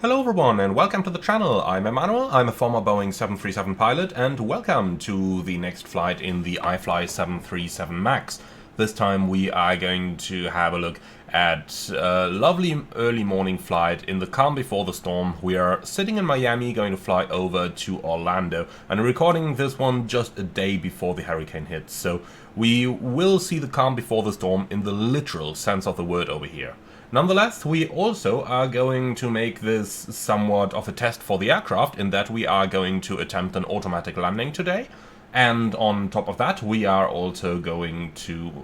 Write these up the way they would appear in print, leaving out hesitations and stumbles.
Hello everyone and welcome to the channel. I'm Emmanuel, I'm a former Boeing 737 pilot and welcome to the next flight in the iFly 737 MAX. This time we are going to have a look at a lovely early morning flight in the calm before the storm. We are sitting in Miami, going to fly over to Orlando, and recording this one just a day before the hurricane hits. So we will see the calm before the storm in the literal sense of the word over here. Nonetheless, we also are going to make this somewhat of a test for the aircraft in that we are going to attempt an automatic landing today. And on top of that, we are also going to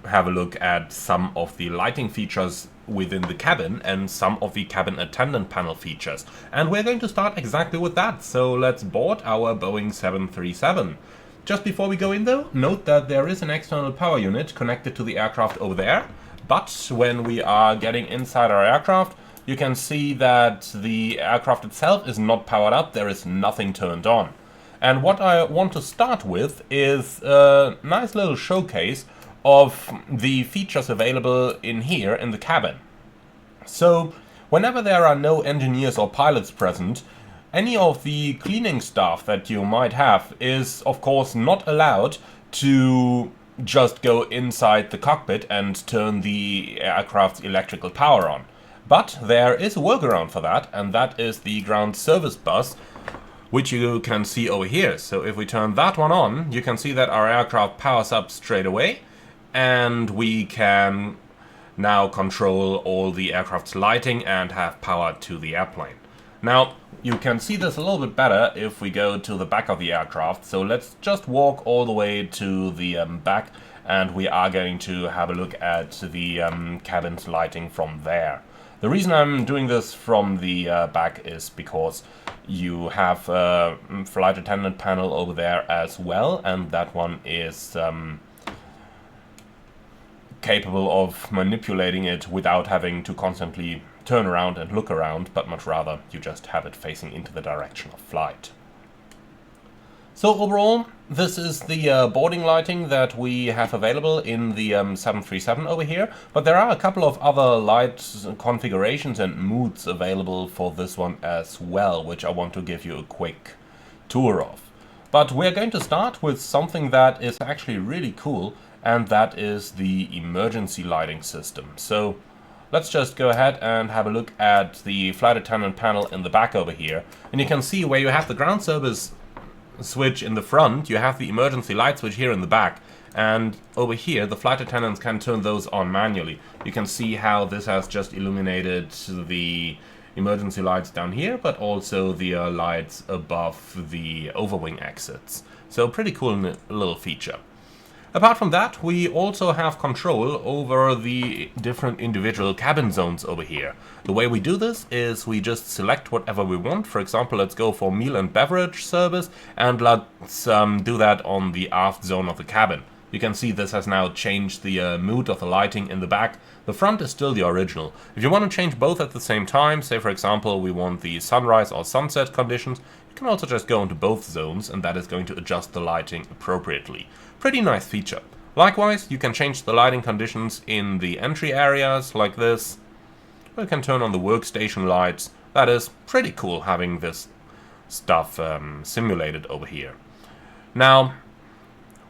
have a look at some of the lighting features within the cabin and some of the cabin attendant panel features. And we're going to start exactly with that, so let's board our Boeing 737. Just before we go in though, note that there is an external power unit connected to the aircraft over there. But when we are getting inside our aircraft, you can see that the aircraft itself is not powered up, there is nothing turned on. And what I want to start with is a nice little showcase of the features available in here in the cabin. So, whenever there are no engineers or pilots present, any of the cleaning staff that you might have is of course not allowed to just go inside the cockpit and turn the aircraft's electrical power on. But there is a workaround for that, and that is the ground service bus, which you can see over here. So if we turn that one on, you can see that our aircraft powers up straight away, and we can now control all the aircraft's lighting and have power to the airplane. Now, you can see this a little bit better if we go to the back of the aircraft, so let's just walk all the way to the back, and we are going to have a look at the cabin's lighting from there. The reason I'm doing this from the back is because you have a flight attendant panel over there as well, and that one is capable of manipulating it without having to constantly turn around and look around, but much rather you just have it facing into the direction of flight. So overall, this is the boarding lighting that we have available in the 737 over here, but there are a couple of other light configurations and moods available for this one as well, which I want to give you a quick tour of. But we're going to start with something that is actually really cool, and that is the emergency lighting system. So let's just go ahead and have a look at the flight attendant panel in the back over here. And you can see where you have the ground service switch in the front, you have the emergency light switch here in the back. And over here, the flight attendants can turn those on manually. You can see how this has just illuminated the emergency lights down here, but also the lights above the overwing exits. So pretty cool little feature. Apart from that, we also have control over the different individual cabin zones over here. The way we do this is we just select whatever we want. For example, let's go for meal and beverage service, and let's do that on the aft zone of the cabin. You can see this has now changed the mood of the lighting in the back. The front is still the original. If you want to change both at the same time, say for example we want the sunrise or sunset conditions, you can also just go into both zones, and that is going to adjust the lighting appropriately. Pretty nice feature. Likewise, you can change the lighting conditions in the entry areas like this. You can turn on the workstation lights. That is pretty cool having this stuff simulated over here. Now,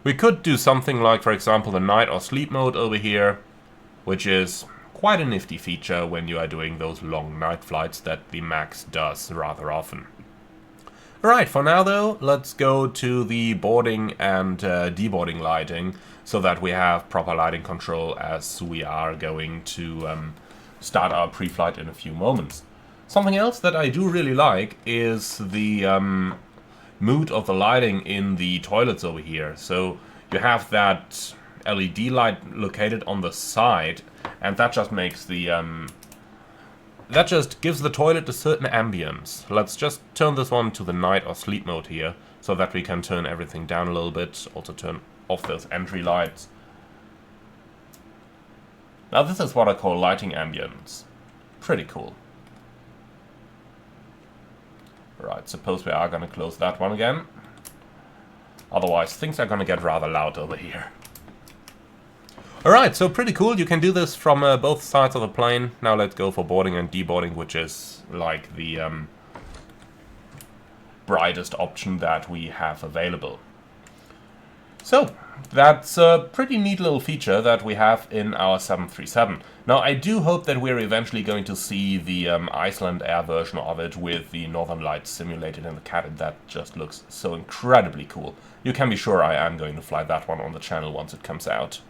we could do something like, for example, the night or sleep mode over here, which is quite a nifty feature when you are doing those long night flights that the MAX does rather often. Alright, for now though, let's go to the boarding and deboarding lighting, so that we have proper lighting control as we are going to start our pre-flight in a few moments. Something else that I do really like is the mood of the lighting in the toilets over here. So you have that LED light located on the side, and that just makes the that just gives the toilet a certain ambience. Let's just turn this one to the night or sleep mode here, so that we can turn everything down a little bit, also turn off those entry lights. Now this is what I call lighting ambience. Pretty cool. Right, suppose we are going to close that one again. Otherwise things are going to get rather loud over here. Alright, so pretty cool. You can do this from both sides of the plane. Now let's go for boarding and deboarding, which is like the brightest option that we have available. So, that's a pretty neat little feature that we have in our 737. Now, I do hope that we're eventually going to see the Iceland Air version of it with the Northern Lights simulated in the cabin. That just looks so incredibly cool. You can be sure I am going to fly that one on the channel once it comes out.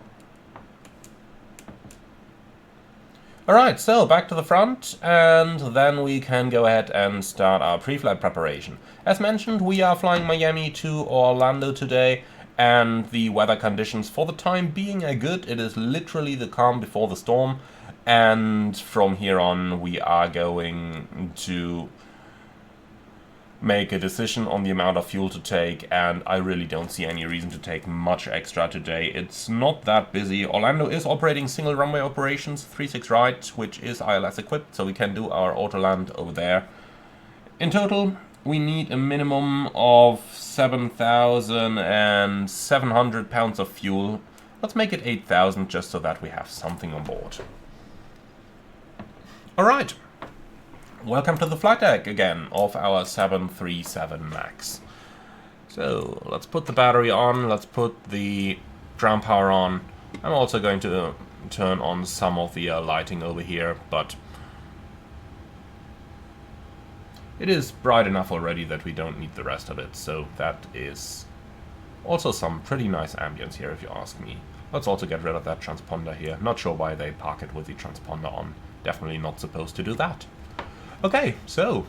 Alright, so back to the front, and then we can go ahead and start our pre-flight preparation. As mentioned, we are flying Miami to Orlando today, and the weather conditions for the time being are good. It is literally the calm before the storm, and from here on we are going to make a decision on the amount of fuel to take, and I really don't see any reason to take much extra today. It's not that busy. Orlando is operating single runway operations, 36 right, which is ILS equipped, so we can do our Autoland over there. In total, we need a minimum of 7,700 pounds of fuel. Let's make it 8,000 just so that we have something on board. Alright. Welcome to the flight deck again of our 737 MAX. So let's put the battery on, let's put the ground power on. I'm also going to turn on some of the lighting over here, but it is bright enough already that we don't need the rest of it, so that is also some pretty nice ambience here if you ask me. Let's also get rid of that transponder here. Not sure why they park it with the transponder on. Definitely not supposed to do that. Okay, so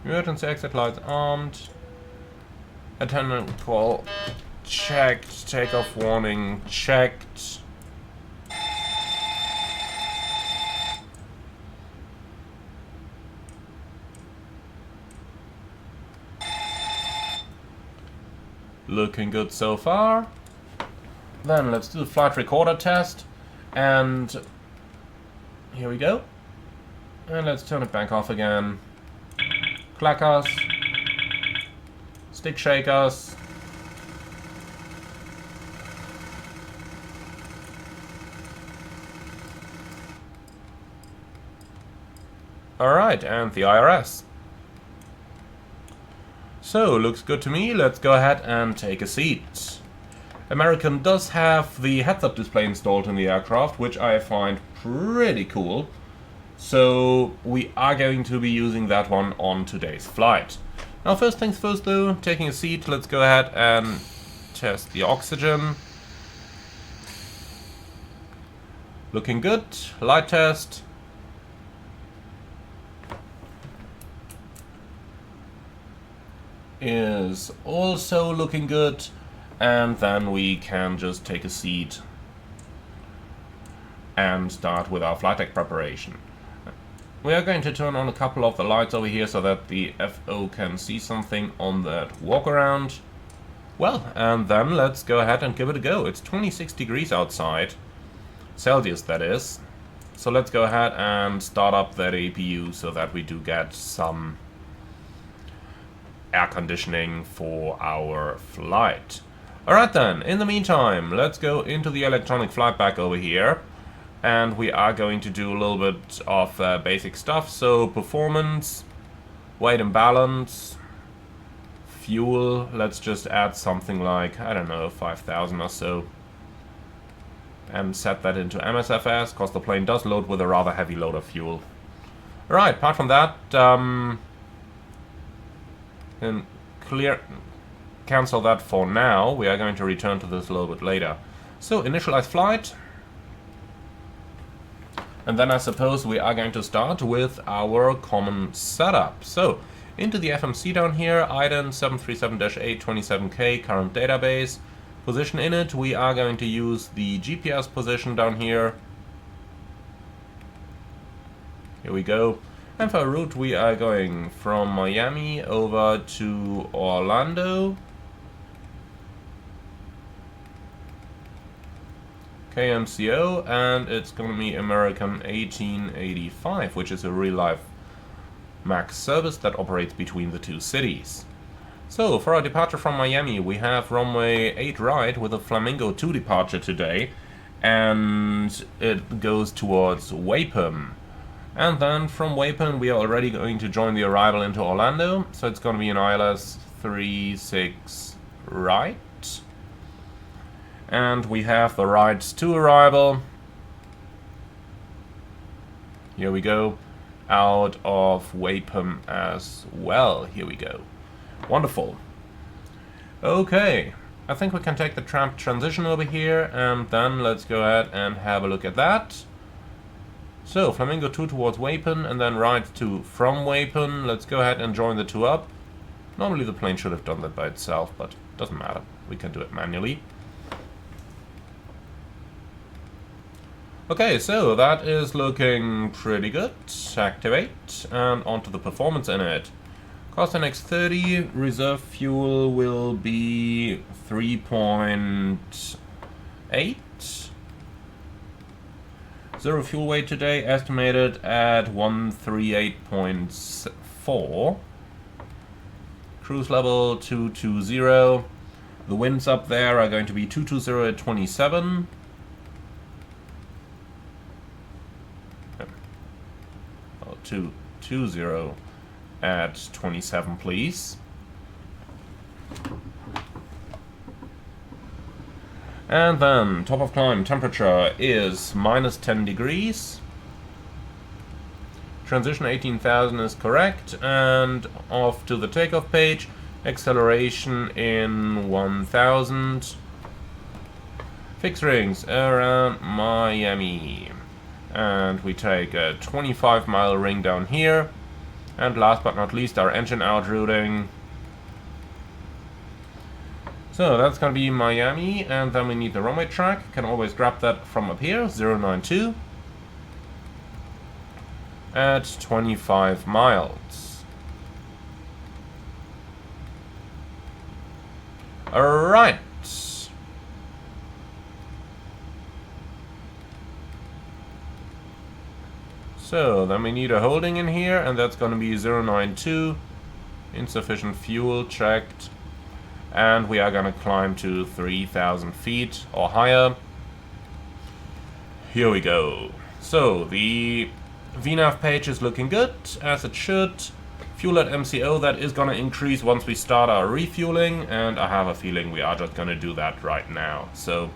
emergency exit lights armed. Attendant call checked. Takeoff warning checked. Looking good so far. Then let's do the flight recorder test. And here we go. And let's turn it back off again. Clackers. Stick shakers. Alright, and the IRS. So, looks good to me. Let's go ahead and take a seat. American does have the heads-up display installed in the aircraft, which I find pretty cool. So we are going to be using that one on today's flight. Now first things first though, taking a seat, let's go ahead and test the oxygen. Looking good. Light test. Is also looking good. And then we can just take a seat and start with our flight deck preparation. We are going to turn on a couple of the lights over here so that the FO can see something on that walk around. Well, and then let's go ahead and give it a go. It's 26 degrees outside, Celsius that is. So let's go ahead and start up that APU so that we do get some air conditioning for our flight. Alright then, in the meantime, let's go into the electronic flight pack over here. And we are going to do a little bit of basic stuff. So, performance, weight and balance, fuel. Let's just add something like, I don't know, 5,000 or so. And set that into MSFS, because the plane does load with a rather heavy load of fuel. Alright, apart from that, and cancel that for now. We are going to return to this a little bit later. So, initialize flight. And then I suppose we are going to start with our common setup. So, into the FMC down here, IDEN 737-827K, current database. Position in it, we are going to use the GPS position down here. Here we go. And for route, we are going from Miami over to Orlando. KMCO, and it's going to be American 1885, which is a real-life MAX service that operates between the two cities. So, for our departure from Miami, we have runway 8 right with a Flamingo 2 departure today, and it goes towards Wapom. And then from Wapom we are already going to join the arrival into Orlando, so it's going to be an ILS 36 right. And we have the rights to arrival. Here we go. Out of Wapom as well. Here we go. Wonderful. Okay. I think we can take the tramp transition over here, and then let's go ahead and have a look at that. So, Flamingo 2 towards Wapom, and then right to from Wapom. Let's go ahead and join the 2 up. Normally the plane should have done that by itself, but doesn't matter. We can do it manually. Okay, so that is looking pretty good. Activate, and onto the performance in it. Cost NX30, reserve fuel will be 3.8. Zero fuel weight today, estimated at 138.4. Cruise level 220. The winds up there are going to be 220 at 27. Oh, 220 at 27, please. And then, top of climb temperature is minus 10 degrees. Transition 18,000 is correct. And off to the takeoff page. Acceleration in 1,000. Fixed rings around Miami. And we take a 25-mile ring down here. And last but not least, our engine out routing. So that's going to be Miami, and then we need the runway track. Can always grab that from up here, 092. At 25 miles. Alright. So then we need a holding in here, and that's going to be 092. Insufficient fuel checked. And we are going to climb to 3,000 feet or higher. Here we go. So the VNAV page is looking good, as it should. Fuel at MCO, that is going to increase once we start our refueling, and I have a feeling we are just going to do that right now. So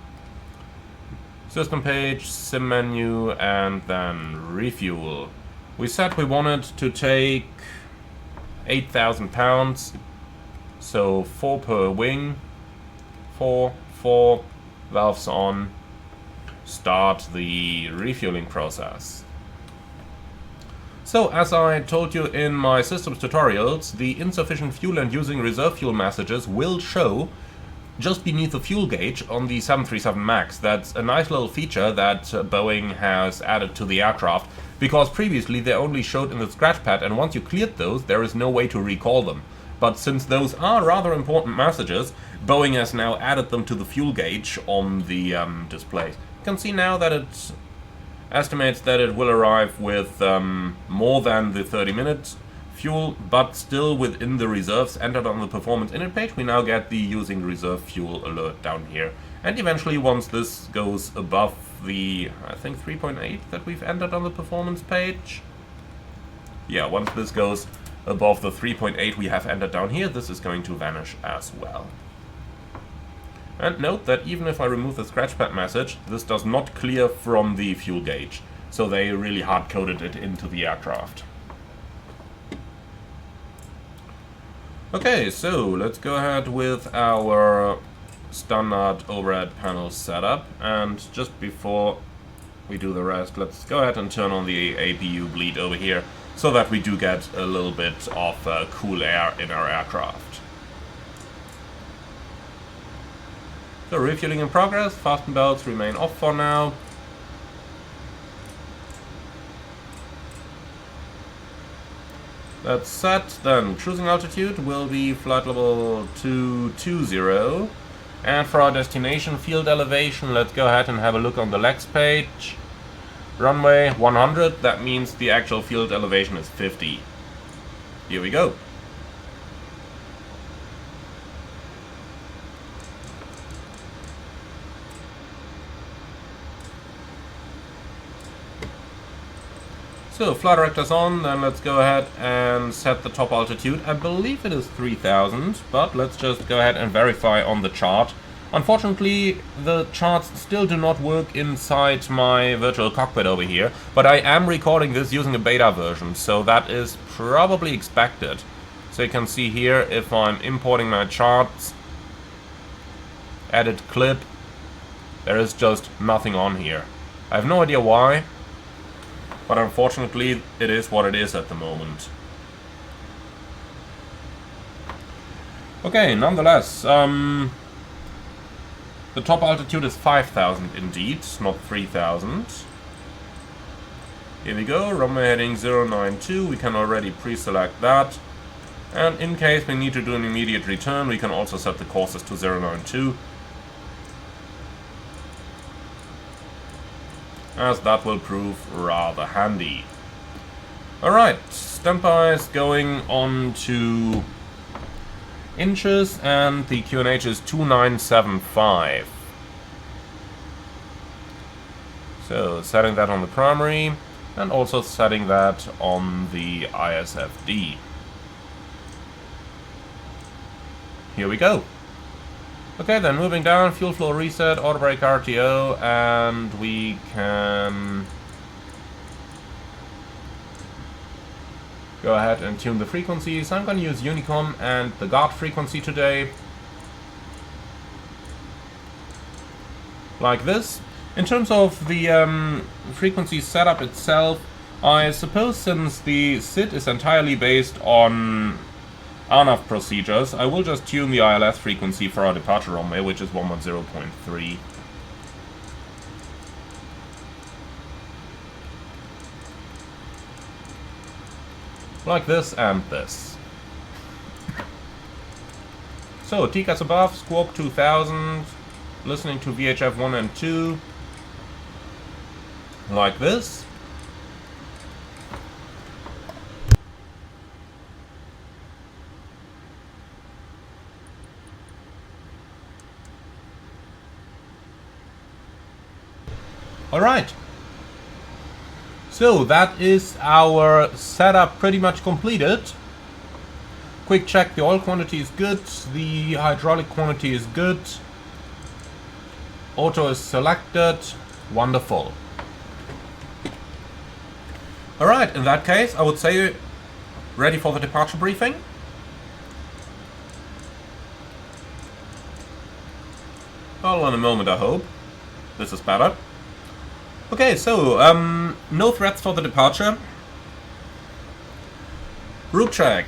system page, sim menu, and then refuel. We said we wanted to take 8,000 pounds. So 4 per wing, 4, valves on, start the refueling process. So as I told you in my systems tutorials, the insufficient fuel and using reserve fuel messages will show just beneath the fuel gauge on the 737 MAX. That's a nice little feature that Boeing has added to the aircraft, because previously they only showed in the scratch pad, and once you cleared those, there is no way to recall them. But since those are rather important messages, Boeing has now added them to the fuel gauge on the display. You can see now that it estimates that it will arrive with more than the 30-minute fuel, but still within the reserves entered on the performance init page. We now get the using reserve fuel alert down here. And eventually, once this goes above the, I think, 3.8 that we've entered on the performance page. Yeah, once this goes above the 3.8 we have entered down here, this is going to vanish as well. And note that even if I remove the scratchpad message, this does not clear from the fuel gauge. So they really hard-coded it into the aircraft. Okay, so let's go ahead with our standard overhead panel setup. And just before we do the rest, let's go ahead and turn on the APU bleed over here, so that we do get a little bit of cool air in our aircraft. So refueling in progress, fasten belts remain off for now. That's set, then cruising altitude will be flight level 220. And for our destination field elevation, let's go ahead and have a look on the legs page. Runway 100, that means the actual field elevation is 50. Here we go. So, flight director's on, then let's go ahead and set the top altitude. I believe it is 3000, but let's just go ahead and verify on the chart. Unfortunately, the charts still do not work inside my virtual cockpit over here, but I am recording this using a beta version, so that is probably expected. So you can see here, if I'm importing my charts, edit clip, there is just nothing on here. I have no idea why. But unfortunately, it is what it is at the moment. Okay, nonetheless, the top altitude is 5000 indeed, not 3000. Here we go, runway heading 092, we can already pre-select that. And in case we need to do an immediate return, we can also set the courses to 092. As that will prove rather handy. Alright, standby is going on to inches, and the QNH is 2975. So, setting that on the primary, and also setting that on the ISFD. Here we go. Okay, then moving down, fuel flow reset, auto brake RTO, and we can go ahead and tune the frequencies. I'm going to use Honeycomb and the guard frequency today. Like this. In terms of the frequency setup itself, I suppose since the SID is entirely based on ANAV procedures, I will just tune the ILS frequency for our departure runway, which is 110.3. Like this and this. So, TCAS above, Squawk 2000, listening to VHF 1 and 2. Like this. Alright, so that is our setup pretty much completed. Quick check, the oil quantity is good, the hydraulic quantity is good, auto is selected, wonderful. Alright, in that case I would say ready for the departure briefing. Hold on a moment, I hope. This is better. Okay, so, no threats for the departure. Route check.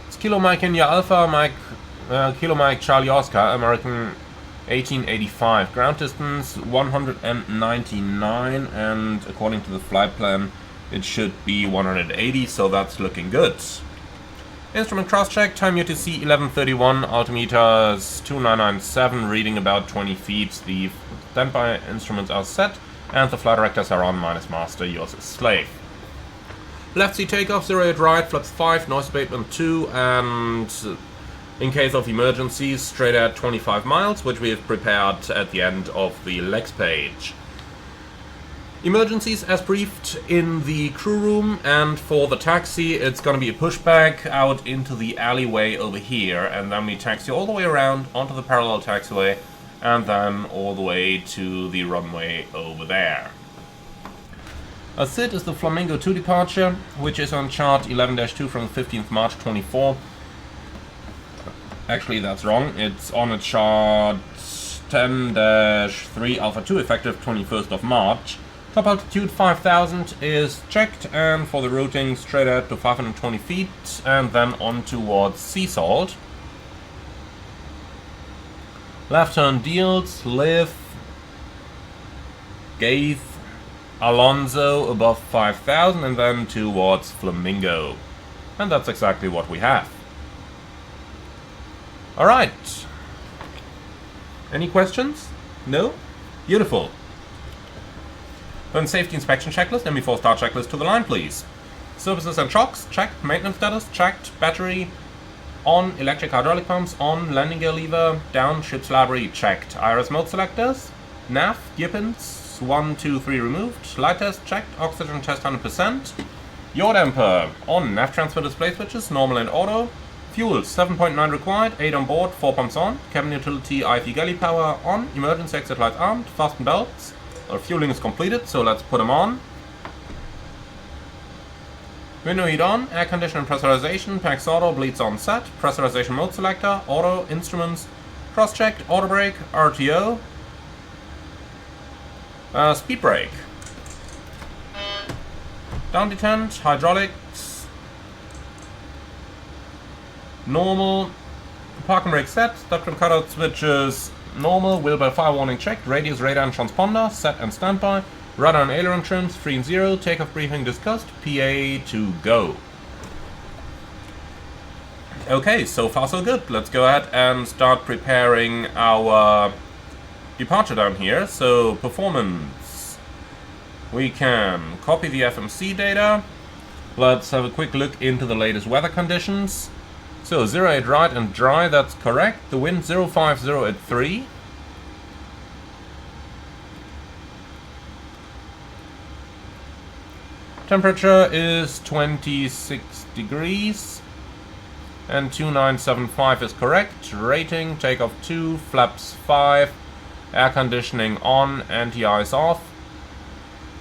It's Kilo Mike India Alpha, Kilo Mike Charlie Oscar, American 1885. Ground distance 199, and according to the flight plan, it should be 180, so that's looking good. Instrument cross-check, time UTC 1131, altimeters 2997, reading about 20 feet. The standby instruments are set, and the flight directors are on, minus master, yours is slave. Left seat takeoff, 08 right, flaps 5, noise abatement 2, and in case of emergencies, straight at 25 miles, which we have prepared at the end of the legs page. Emergencies as briefed in the crew room, and for the taxi it's gonna be a pushback out into the alleyway over here, and then we taxi all the way around onto the parallel taxiway and then all the way to the runway over there. A SID is the Flamingo 2 departure, which is on chart 11-2 from the 15th March 24. Actually, that's wrong. It's on a chart 10-3 Alpha 2, effective 21st of March. Top altitude 5000 is checked, and for the routing straight out to 520 feet and then on towards sea salt. Left turn Deals, Liv, Gaith, Alonso above 5000 and then towards Flamingo. And that's exactly what we have. Alright. Any questions? No? Beautiful. Then safety inspection checklist and before start checklist to the line, please. Surfaces and shocks, checked. Maintenance status, checked. Battery, on. Electric hydraulic pumps, on. Landing gear lever, down. Ship's library, checked. IRS mode selectors, nav, gear pins, 1, 2, 3 removed. Light test checked. Oxygen test 100%. Yaw damper on. Nav transfer display switches, normal and auto. Fuel 7.9 required, 8 on board, 4 pumps on. Cabin utility IFE galley power on. Emergency exit lights armed. Fasten belts. Our fueling is completed, so let's put them on. Window heat on. Air conditioner and pressurization. Pax auto. Bleeds on set. Pressurization mode selector. Auto. Instruments. Cross checked. Auto brake. RTO. Speed brake. Down detent. Hydraulics. Normal. Park and brake set. Ductile cutout switches. Normal. Wheel by fire warning checked. Radius, radar and transponder. Set and standby. Rudder and aileron trims. 3 and 0. Takeoff briefing discussed. PA to go. Okay, so far so good. Let's go ahead and start preparing our departure down here. So, performance. We can copy the FMC data. Let's have a quick look into the latest weather conditions. So, 08 right and dry, that's correct. The wind 050 at 3. Temperature is 26 degrees. And 2975 is correct. Rating, takeoff 2, flaps 5. Air conditioning on, anti-ice off.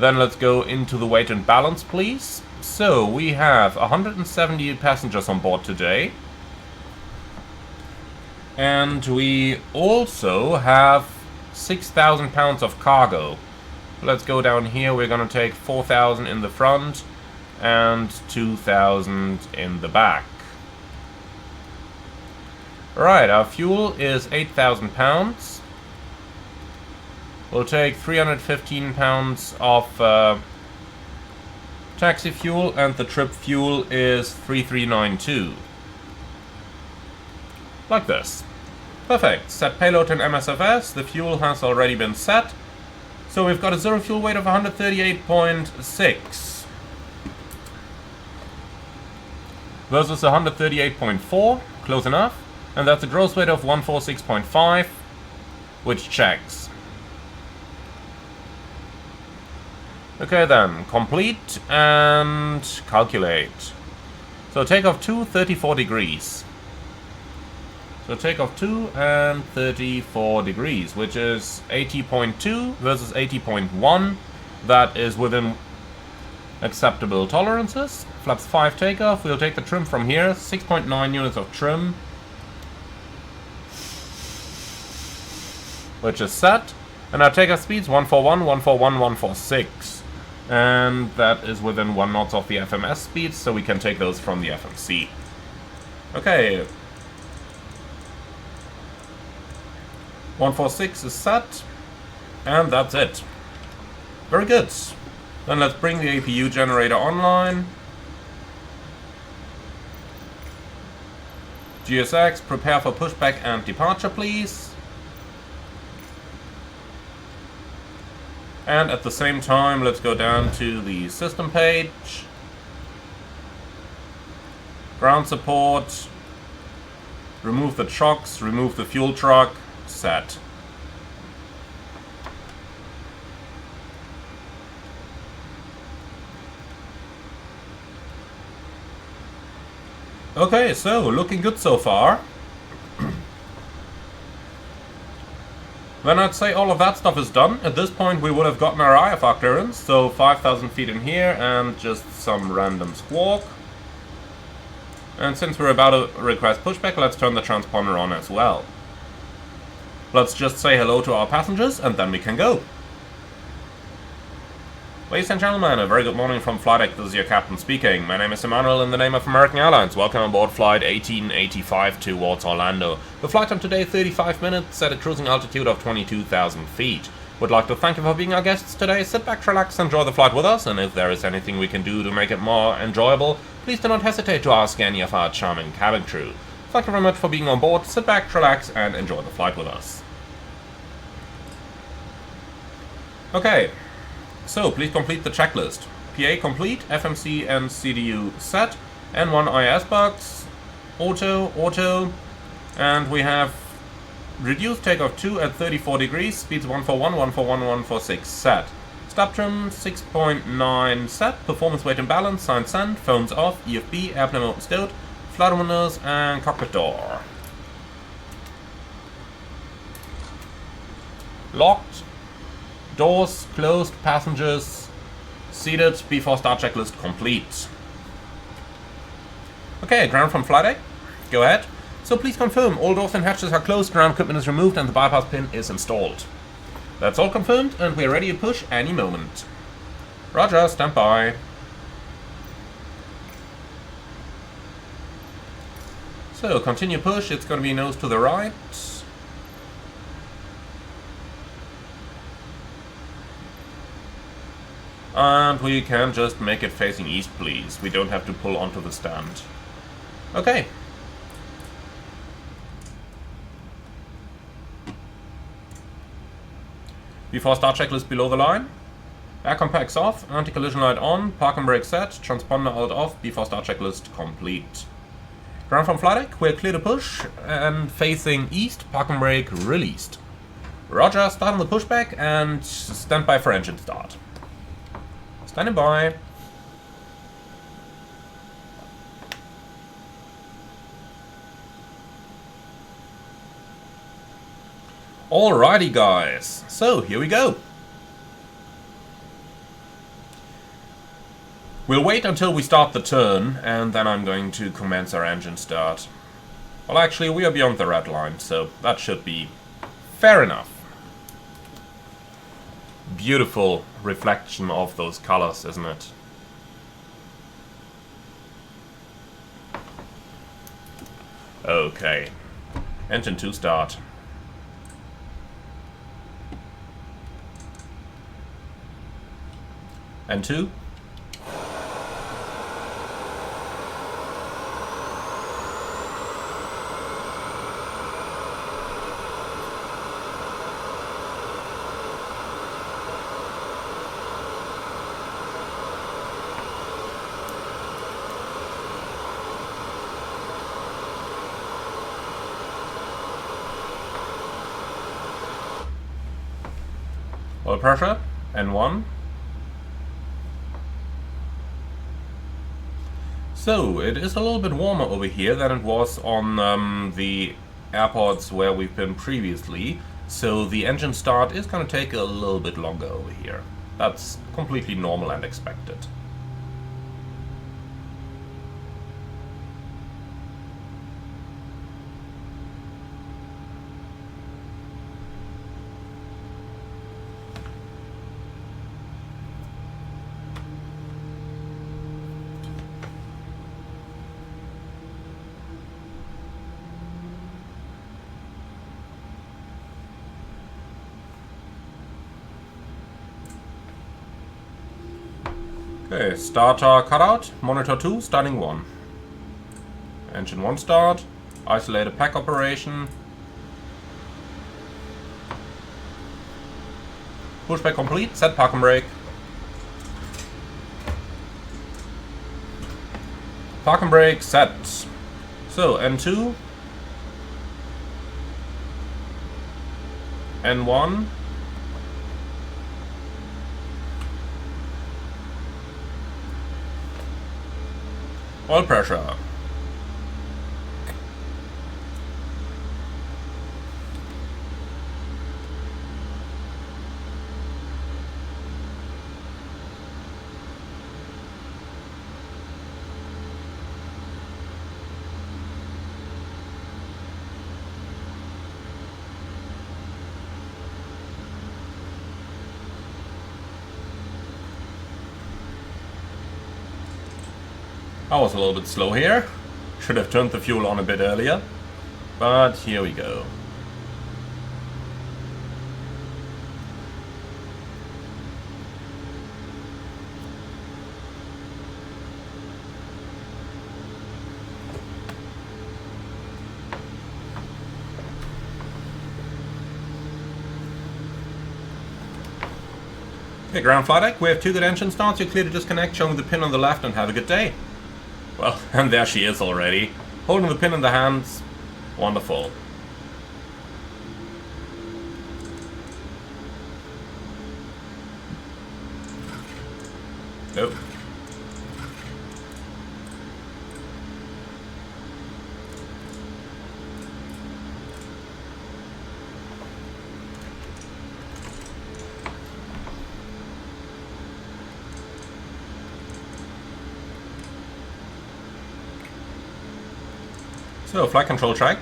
Then let's go into the weight and balance, please. So, we have 170 passengers on board today. And we also have 6,000 pounds of cargo. Let's go down here. We're going to take 4,000 in the front and 2,000 in the back. Right, our fuel is 8,000 pounds. We'll take 315 pounds of taxi fuel, and the trip fuel is 3392. Like this. Perfect. Set payload in MSFS. The fuel has already been set. So we've got a zero fuel weight of 138.6 versus 138.4. Close enough. And that's a gross weight of 146.5, which checks. Okay then, complete and calculate. So takeoff 2, 34 degrees. So takeoff 2 and 34 degrees, which is 80.2 versus 80.1. That is within acceptable tolerances. Flaps 5 takeoff. We'll take the trim from here. 6.9 units of trim, which is set. And our takeoff speeds 141, 141, 146. And that is within 1 knot of the FMS speeds, so we can take those from the FMC. Okay. 146 is set. And that's it. Very good. Then let's bring the APU generator online. GSX, prepare for pushback and departure, please. And at the same time, let's go down to the system page. Ground support. Remove the chocks, remove the fuel truck. Set. Okay, so looking good so far. Then I'd say all of that stuff is done. At this point we would have gotten our IFR clearance, so 5,000 feet in here and just some random squawk. And since we're about to request pushback, let's turn the transponder on as well. Let's just say hello to our passengers and then we can go. Ladies and gentlemen, a very good morning from flight deck. This is your captain speaking. My name is Emmanuel in the name of American Airlines. Welcome on board flight 1885 towards Orlando. The flight time today 35 minutes at a cruising altitude of 22,000 feet. Would like to thank you for being our guests today. Sit back, relax, enjoy the flight with us, and if there is anything we can do to make it more enjoyable, please do not hesitate to ask any of our charming cabin crew. Thank you very much for being on board. Sit back, relax, and enjoy the flight with us. Okay. So, please complete the checklist. PA complete, FMC and CDU set, N1 IS box, auto, and we have Reduce takeoff 2 at 34 degrees, speeds 141, 141, 146 set. Stop trim 6.9 set, performance weight and balance, signed send, phones off, EFB, airplane mode stowed, flight windows and cockpit door. Locked, doors closed, passengers seated, before start checklist complete. Okay, ground from flight deck, go ahead. So please confirm all doors and hatches are closed, ground equipment is removed and the bypass pin is installed. That's all confirmed and we're ready to push any moment. Roger, stand by. So continue push, it's going to be nose to the right. And we can just make it facing east, please. We don't have to pull onto the stand. Okay. Before start checklist below the line. Air compacts off, anti-collision light on, park and brake set, transponder out off, before start checklist complete. Ground from flight deck, we're clear to push, and facing east, park and brake released. Roger, start on the pushback and stand by for engine start. Standing by. Alrighty guys, so here we go. We'll wait until we start the turn and then I'm going to commence our engine start. Well actually we are beyond the red line, so that should be fair enough. Beautiful reflection of those colors, isn't it? Okay, engine 2 start. And 2. Oil pressure, N1. So, it is a little bit warmer over here than it was on the airports where we've been previously, so the engine start is going to take a little bit longer over here. That's completely normal and expected. Okay, starter cutout, monitor 2, starting 1. Engine 1 start, isolated pack operation. Pushback complete, set park and brake. Park and brake set. So, N2. N1. Oil pressure. I was a little bit slow here. Should have turned the fuel on a bit earlier. But here we go. Okay, ground flight deck, we have 2 good engine starts. You're clear to disconnect, showing the pin on the left, and have a good day. Well, and there she is already, holding the pin in the hands. Wonderful. Nope. So, flight control check.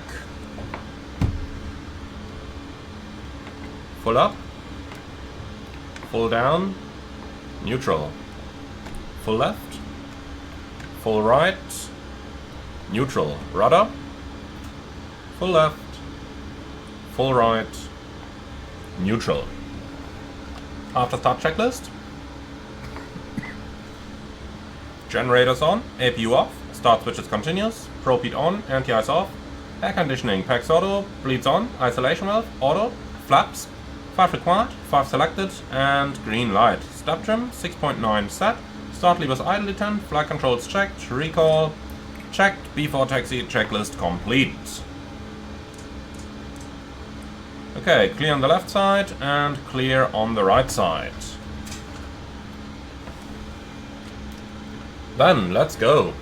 Full up. Full down. Neutral. Full left. Full right. Neutral. Rudder. Full left. Full right. Neutral. After start checklist. Generators on. APU off. Start switches continuous. ProArt on. Anti-ice off. Air conditioning. PAX auto. Bleeds on. Isolation valve. Auto. Flaps. 5 required. 5 selected. And green light. Step trim. 6.9 set. Start levers idly 10. Flight controls checked. Recall. Checked. Before taxi. Checklist complete. Okay. Clear on the left side. And clear on the right side. Then, let's go.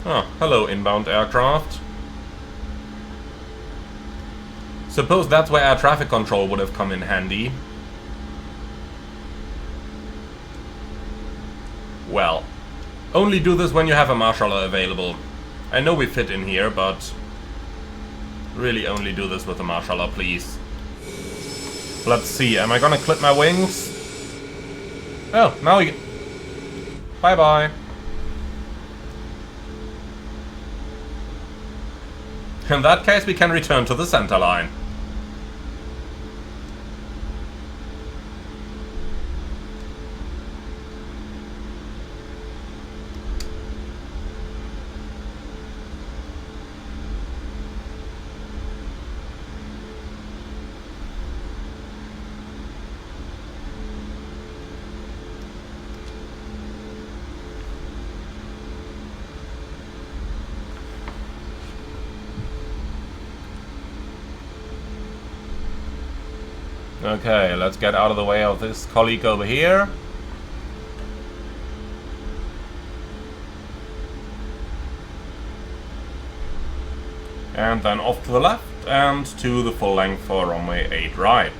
Ah, hello inbound aircraft. Suppose that's where air traffic control would have come in handy. Well, only do this when you have a marshaller available. I know we fit in here, but really only do this with a marshaller, please. Let's see, am I gonna clip my wings? Oh, now we... Bye-bye. In that case, we can return to the center line. Okay, let's get out of the way of this colleague over here. And then off to the left and to the full length for runway 8 right.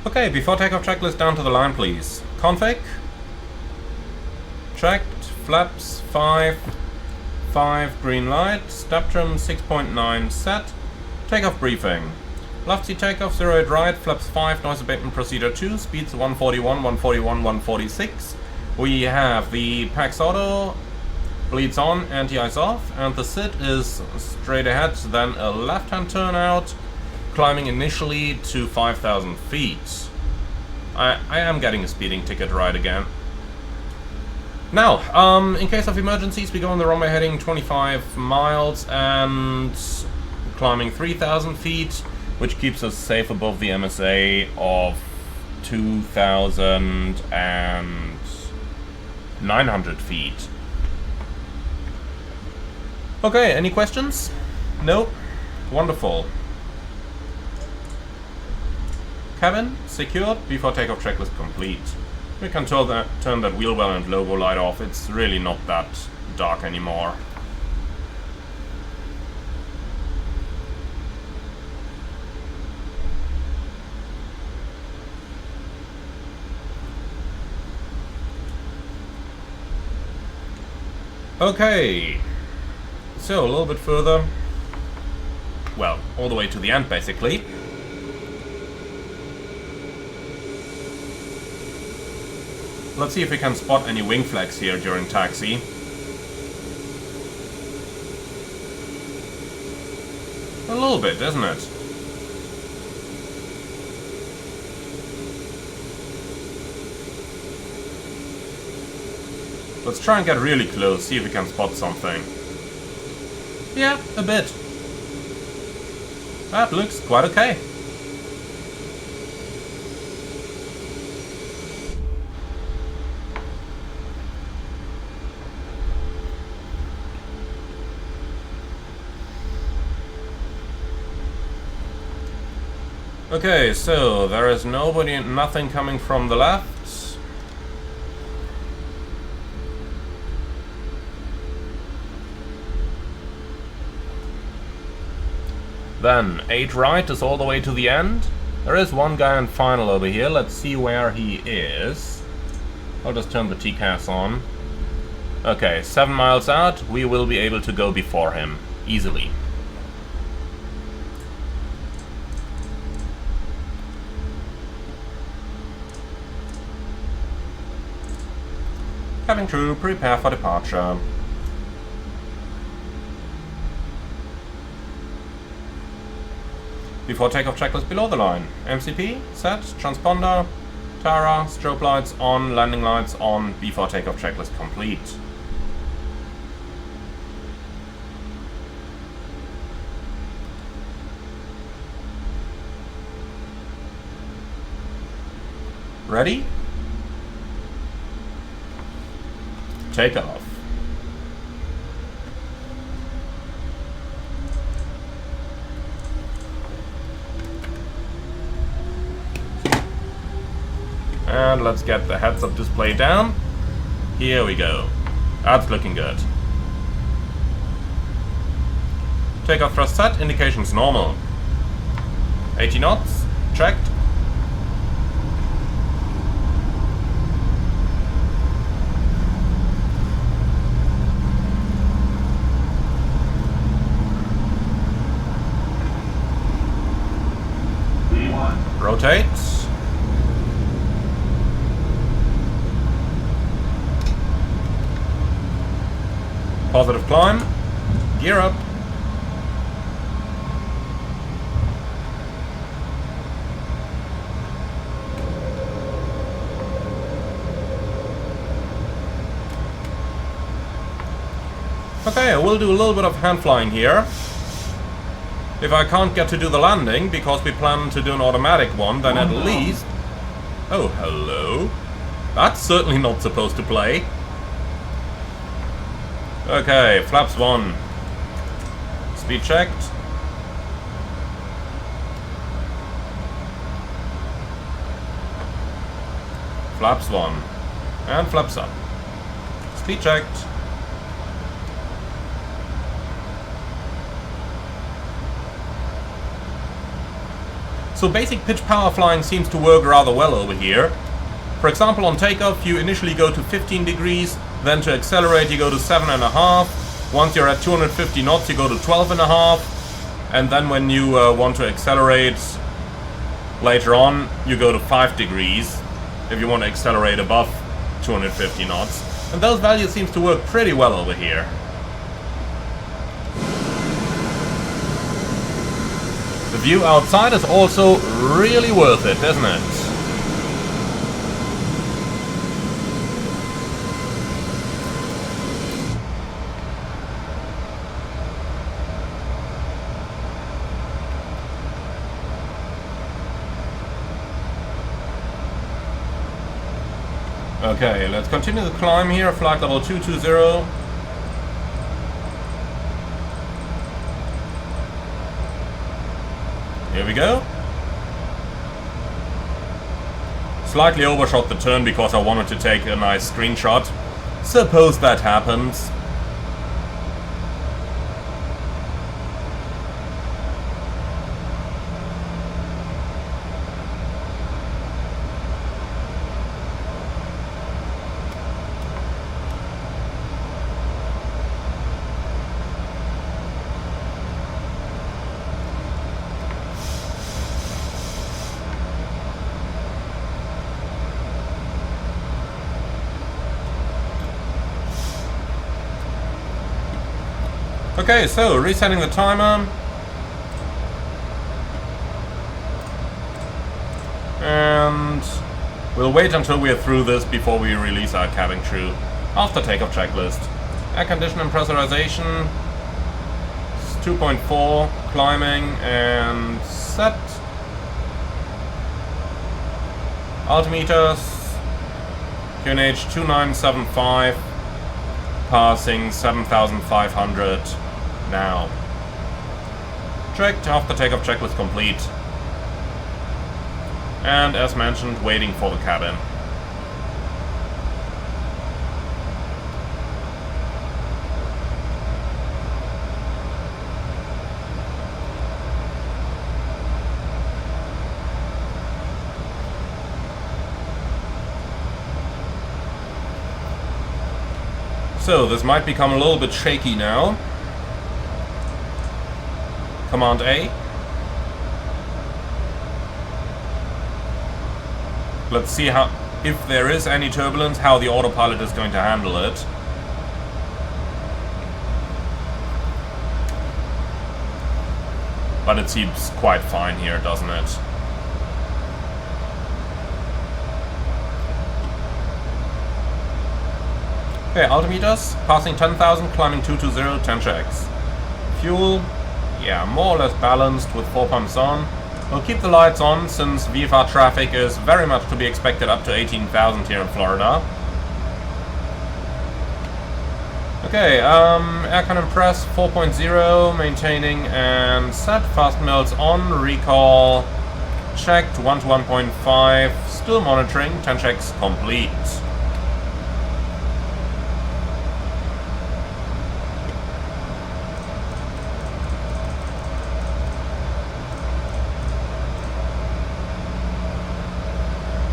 Okay, before takeoff checklist, down to the line please. Config. Checked. Flaps 5. 5 green light. Step trim 6.9 set. Takeoff briefing. Left seat takeoff 08 right. Flaps 5. Noise abatement procedure 2. Speeds 141, 141, 146. We have the PAX auto. Bleeds on. Anti-ice off. And the sit is straight ahead. Then a left hand turnout. Climbing initially to 5,000 feet. I am getting a speeding ticket right again. Now, in case of emergencies, we go on the runway heading 25 miles and climbing 3,000 feet, which keeps us safe above the MSA of 2,900 feet. Okay, any questions? Nope. Wonderful. Cabin secured before takeoff checklist complete. We can turn that wheel well and logo light off. It's really not that dark anymore. Okay, so a little bit further. well, all the way to the end basically. Let's see if we can spot any wing flags here during taxi. A little bit, isn't it? Let's try and get really close, see if we can spot something. Yeah, a bit. That looks quite okay. Okay, so there is nothing coming from the left. Then 8 right is all the way to the end. There is one guy in final over here. Let's see where he is. I'll just turn the TCAS on. Okay, 7 miles out. We will be able to go before him easily. Cabin crew, prepare for departure. Before takeoff checklist below the line. MCP, set, transponder, Tara, strobe lights on, landing lights on, before takeoff checklist complete. Ready? Takeoff. And let's get the heads-up display down. Here we go. That's looking good. Takeoff thrust set, indications normal. 80 knots, checked. Rotate. Positive climb. Gear up. Okay, we'll do a little bit of hand flying here. If I can't get to do the landing, because we plan to do an automatic one, then at least... Oh, hello. That's certainly not supposed to play. Okay, flaps 1. Speed checked. Flaps 1. And flaps up. Speed checked. So basic pitch power flying seems to work rather well over here. For example, on takeoff you initially go to 15 degrees, then to accelerate you go to 7.5. Once you're at 250 knots you go to 12.5. And then when you want to accelerate later on, you go to 5 degrees if you want to accelerate above 250 knots. And those values seems to work pretty well over here. The view outside is also really worth it, isn't it? Okay, let's continue the climb here, flight level 220. Here we go. Slightly overshot the turn because I wanted to take a nice screenshot. Suppose that happens. Okay, so resetting the timer. And we'll wait until we are through this before we release our cabin crew. After takeoff checklist. Air condition and pressurization. 2.4, climbing and set. Altimeters. QNH 2975. Passing 7,500 now. Checked, after takeoff checklist complete. And as mentioned, waiting for the cabin. So this might become a little bit shaky now. Command A. Let's see how, if there is any turbulence, how the autopilot is going to handle it. But it seems quite fine here, doesn't it? Okay, altimeters, passing 10,000, climbing 220, 10 checks. Fuel, yeah, more or less balanced with 4 pumps on. We'll keep the lights on, since VFR traffic is very much to be expected up to 18,000 here in Florida. Okay, aircon and press 4.0, maintaining and set. Fast melts on, recall checked, 1 to 1.5, still monitoring, 10 checks complete.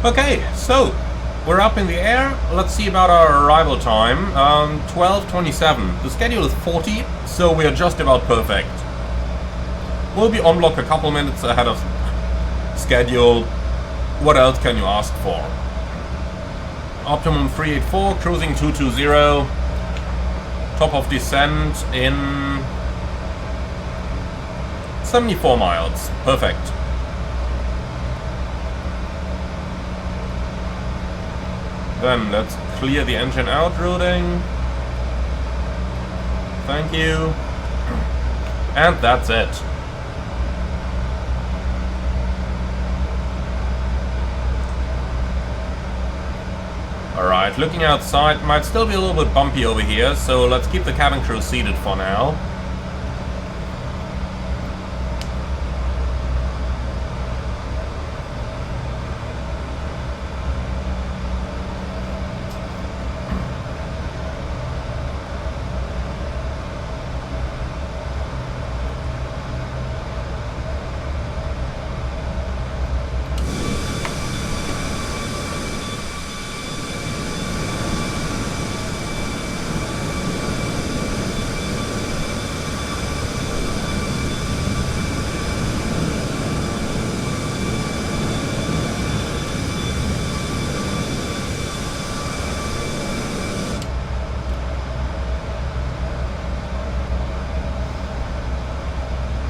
Okay, so we're up in the air. Let's see about our arrival time. 12:27. The schedule is 40, so we are just about perfect. We'll be on block a couple minutes ahead of schedule. What else can you ask for? Optimum 384, cruising 220. Top of descent in 74 miles. Perfect. Then let's clear the engine out routing. Thank you. And that's it. Alright, looking outside, might still be a little bit bumpy over here, so let's keep the cabin crew seated for now.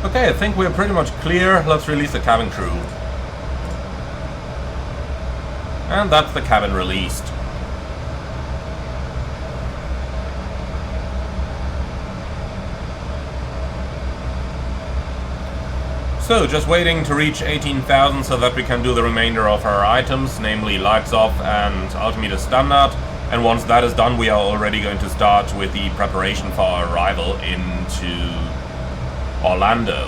Okay, I think we're pretty much clear. Let's release the cabin crew. And that's the cabin released. So, just waiting to reach 18,000 so that we can do the remainder of our items, namely lights off and altimeter standard. And once that is done, we are already going to start with the preparation for our arrival into Orlando.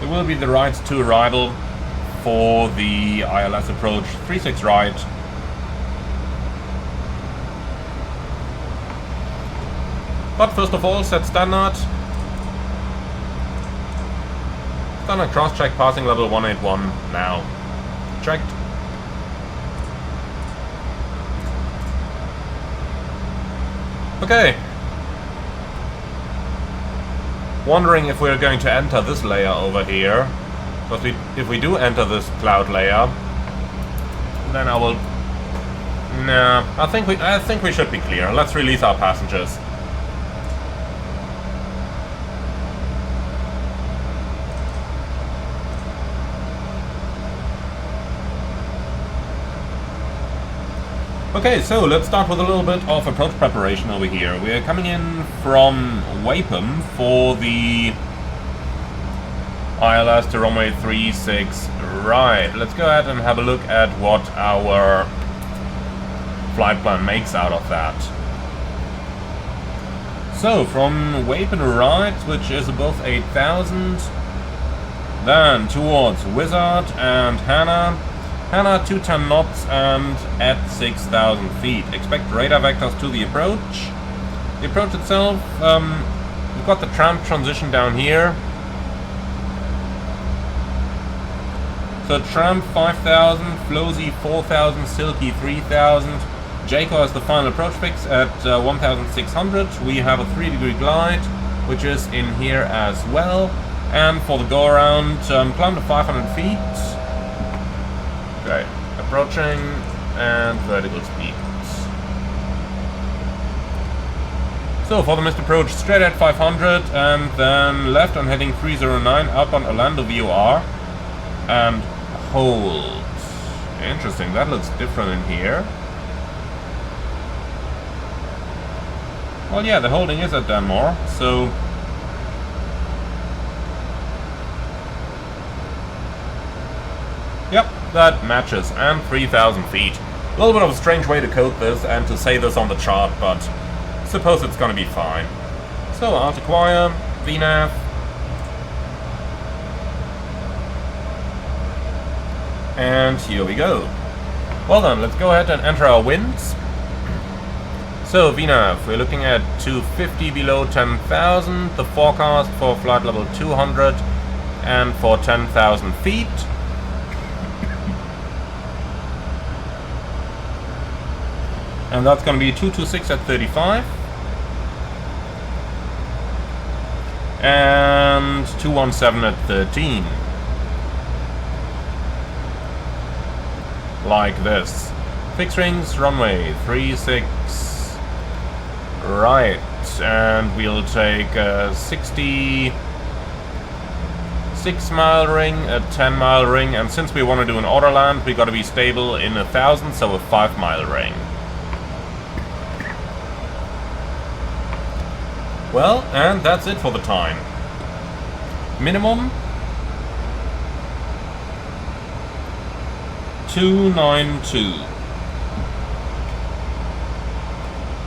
It will be the right to arrival for the ILS approach 36 right. But first of all, set standard. Standard cross-check passing level 181 now. Checked. Okay. Wondering if we're going to enter this layer over here. Because if we do enter this cloud layer, then I will... Nah, I think we should be clear. Let's release our passengers. Okay, so let's start with a little bit of approach preparation over here. We are coming in from Wapham for the ILS to runway 36 right. Let's go ahead and have a look at what our flight plan makes out of that. So, from Wapham right, which is above 8,000, then towards Wizard and Hannah. Hannah 210 knots and at 6,000 feet. Expect radar vectors to the approach. The approach itself, we've got the tramp transition down here. So tramp 5,000, Flozy 4,000, Silky 3,000. Jaco is the final approach fix at 1,600. We have a 3-degree glide, which is in here as well. And for the go around, climb to 500 feet. Okay, approaching and vertical speeds. So for the missed approach, straight at 500 and then left on heading 309 up on Orlando VOR and hold. Interesting, that looks different in here. Well, yeah, the holding is at Danmore, so... Yep, that matches, and 3,000 feet. A little bit of a strange way to code this and to say this on the chart, but suppose it's gonna be fine. So, Alt Acquire, VNAV. And here we go. Well then, let's go ahead and enter our winds. So, VNAV, we're looking at 250 below 10,000, the forecast for flight level 200 and for 10,000 feet. And that's going to be 226 at 35. And 217 at 13. Like this. Fixed rings, runway 36 right. And we'll take a 66-mile ring, a 10-mile ring. And since we want to do an Autoland, we got to be stable in 1,000, so a 5-mile ring. Well, and that's it for the time. Minimum 292.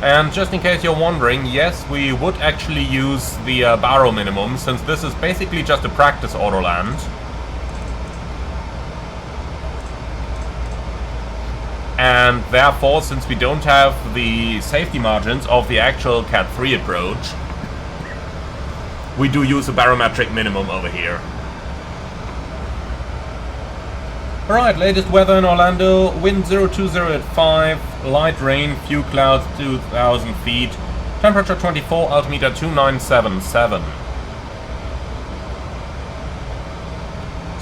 And just in case you're wondering, yes, we would actually use the baro minimum, since this is basically just a practice Autoland. And therefore, since we don't have the safety margins of the actual Cat 3 approach, we do use a barometric minimum over here. Alright, latest weather in Orlando. Wind 020 at 5, light rain, few clouds, 2,000 feet. Temperature 24, altimeter 2977.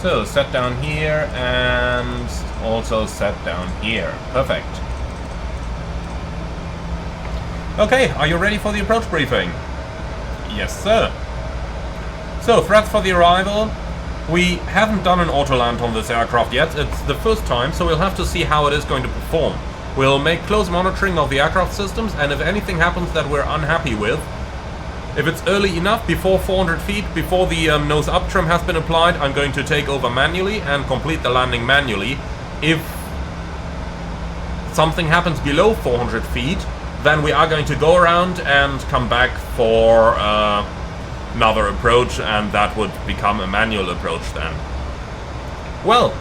So, set down here and also set down here. Perfect. Okay, are you ready for the approach briefing? Yes, sir. So, threats for the arrival. We haven't done an Autoland on this aircraft yet. It's the first time, so we'll have to see how it is going to perform. We'll make close monitoring of the aircraft systems, and if anything happens that we're unhappy with, if it's early enough, before 400 feet, before the nose up trim has been applied, I'm going to take over manually and complete the landing manually. If something happens below 400 feet, then we are going to go around and come back for another approach, and that would become a manual approach then. Well,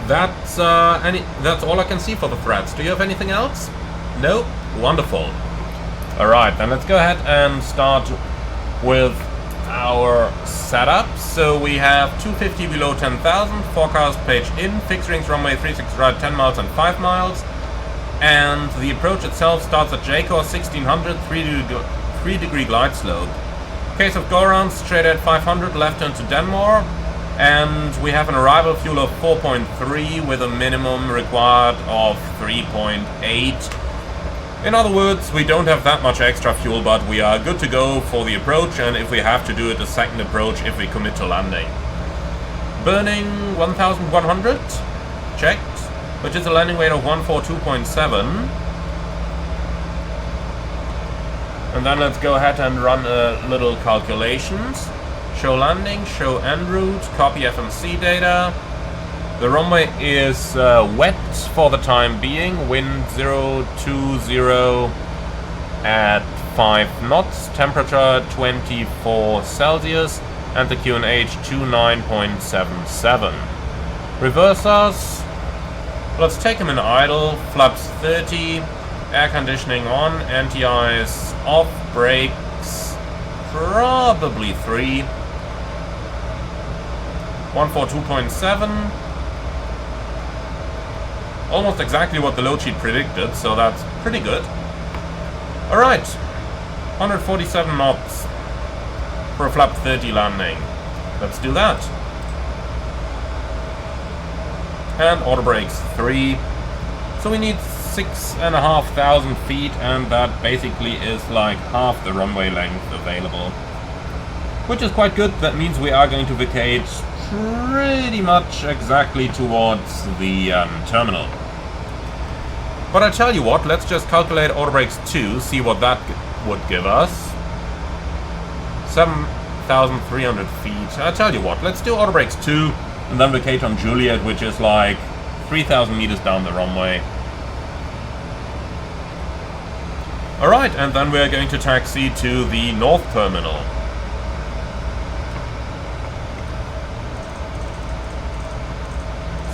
that's all I can see for the threats. Do you have anything else? No? Wonderful. Alright, then let's go ahead and start with our setup. So we have 250 below 10,000, forecast page in, fixed rings runway 36 right, 10 miles and 5 miles. And the approach itself starts at Jaco 1600, 3-degree glide slope. Case of go around, straight at 500, left into Danmore. And we have an arrival fuel of 4.3 with a minimum required of 3.8. In other words, we don't have that much extra fuel, but we are good to go for the approach, and if we have to do it, a second approach if we commit to landing. Burning 1100, checked, which is a landing weight of 142.7. And then let's go ahead and run a little calculations. Show landing, show en route, copy FMC data. The runway is wet for the time being, wind 020 at 5 knots, temperature 24 Celsius, and the QNH 29.77. Reversers, let's take them in idle, flaps 30, air conditioning on, anti-ice off, brakes probably 3, 142.7. Almost exactly what the load sheet predicted, so that's pretty good. Alright, 147 knots for a flap 30 landing. Let's do that. And auto brakes 3. So we need 6,500 feet, and that basically is like half the runway length available. Which is quite good. That means we are going to vacate pretty much exactly towards the terminal. But I tell you what, let's just calculate auto brakes 2, see what that would give us. 7,300 feet. I tell you what, let's do auto brakes 2 and then vacate on Juliet, which is like 3,000 meters down the runway. Alright, and then we're going to taxi to the north terminal.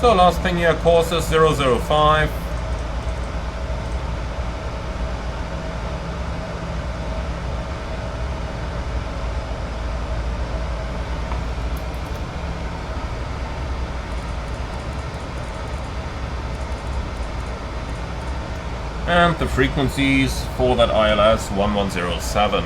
So last thing here, Corsair 005. And the frequencies for that ILS 1107.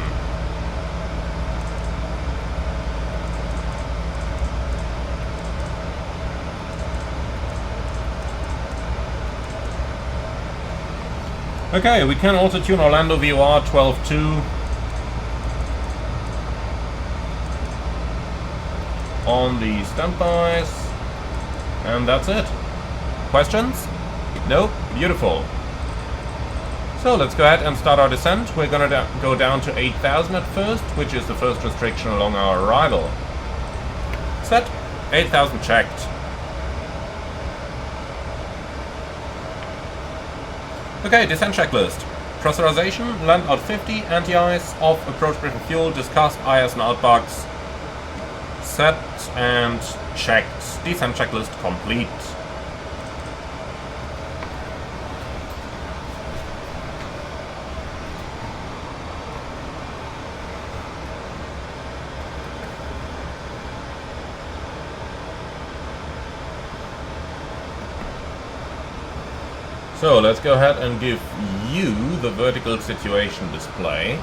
Okay, we can also tune Orlando VOR 12.2 on the standbys, and that's it. Questions? No? Beautiful. So let's go ahead and start our descent. We're gonna go down to 8,000 at first, which is the first restriction along our arrival. Set. 8,000 checked. Okay, descent checklist. Pressurization, land out 50, anti-ice, off, approach pressure fuel, discussed, IS and outbox. Set and checked. Descent checklist complete. So let's go ahead and give you the vertical situation display.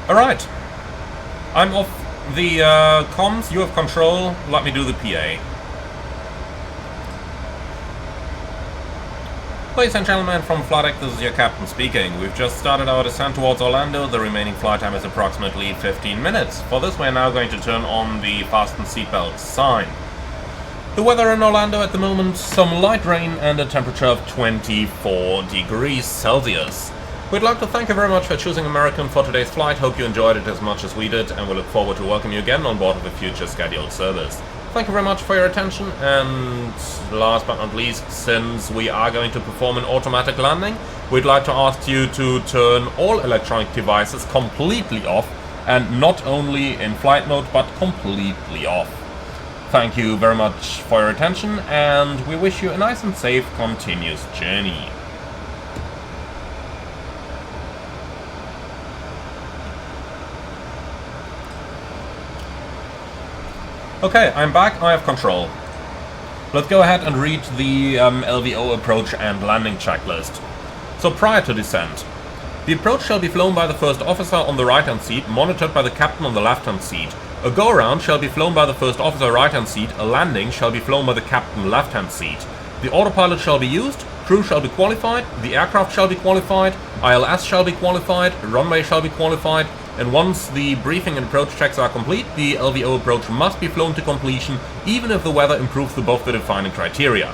Alright, I'm off the comms, you have control, let me do the PA. Ladies and gentlemen, from flight deck, this is your captain speaking. We've just started our descent towards Orlando. The remaining flight time is approximately 15 minutes. For this, we're now going to turn on the fasten seatbelt sign. The weather in Orlando at the moment, some light rain and a temperature of 24 degrees Celsius. We'd like to thank you very much for choosing American for today's flight. Hope you enjoyed it as much as we did, and we look forward to welcoming you again on board of a future scheduled service. Thank you very much for your attention, and last but not least, since we are going to perform an automatic landing, we'd like to ask you to turn all electronic devices completely off, and not only in flight mode, but completely off. Thank you very much for your attention, and we wish you a nice and safe continuous journey. Okay, I'm back, I have control. Let's go ahead and read the LVO approach and landing checklist. So prior to descent, the approach shall be flown by the first officer on the right-hand seat, monitored by the captain on the left-hand seat. A go-around shall be flown by the first officer right-hand seat, a landing shall be flown by the captain left-hand seat. The autopilot shall be used, crew shall be qualified, the aircraft shall be qualified, ILS shall be qualified, runway shall be qualified, and once the briefing and approach checks are complete, the LVO approach must be flown to completion, even if the weather improves above the defining criteria.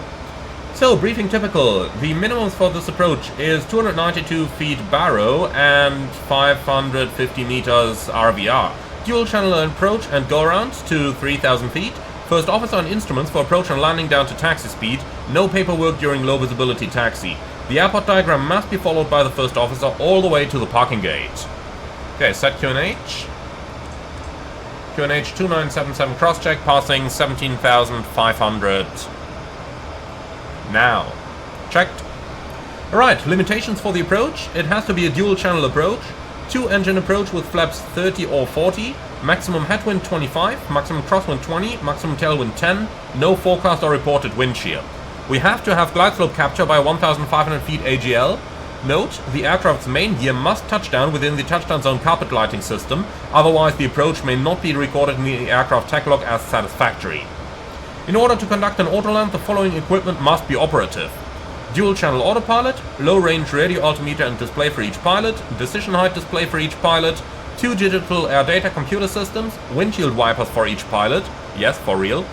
So, briefing typical. The minimums for this approach is 292 feet baro and 550 meters RVR. Dual channel approach and go-around to 3000 feet. First officer and instruments for approach and landing down to taxi speed. No paperwork during low visibility taxi. The airport diagram must be followed by the first officer all the way to the parking gate. Okay, set QNH. QNH 2977 cross-check, passing 17,500. Now. Checked. Alright, limitations for the approach. It has to be a dual-channel approach. 2-engine approach with flaps 30 or 40. Maximum headwind 25, maximum crosswind 20, maximum tailwind 10. No forecast or reported wind shear. We have to have glide slope capture by 1,500 feet AGL. Note, the aircraft's main gear must touch down within the touchdown zone carpet lighting system, otherwise the approach may not be recorded in the aircraft tech log as satisfactory. In order to conduct an autoland, the following equipment must be operative. Dual-channel autopilot, low-range radio altimeter and display for each pilot, decision height display for each pilot, 2 digital air data computer systems, windshield wipers for each pilot, yes, for real,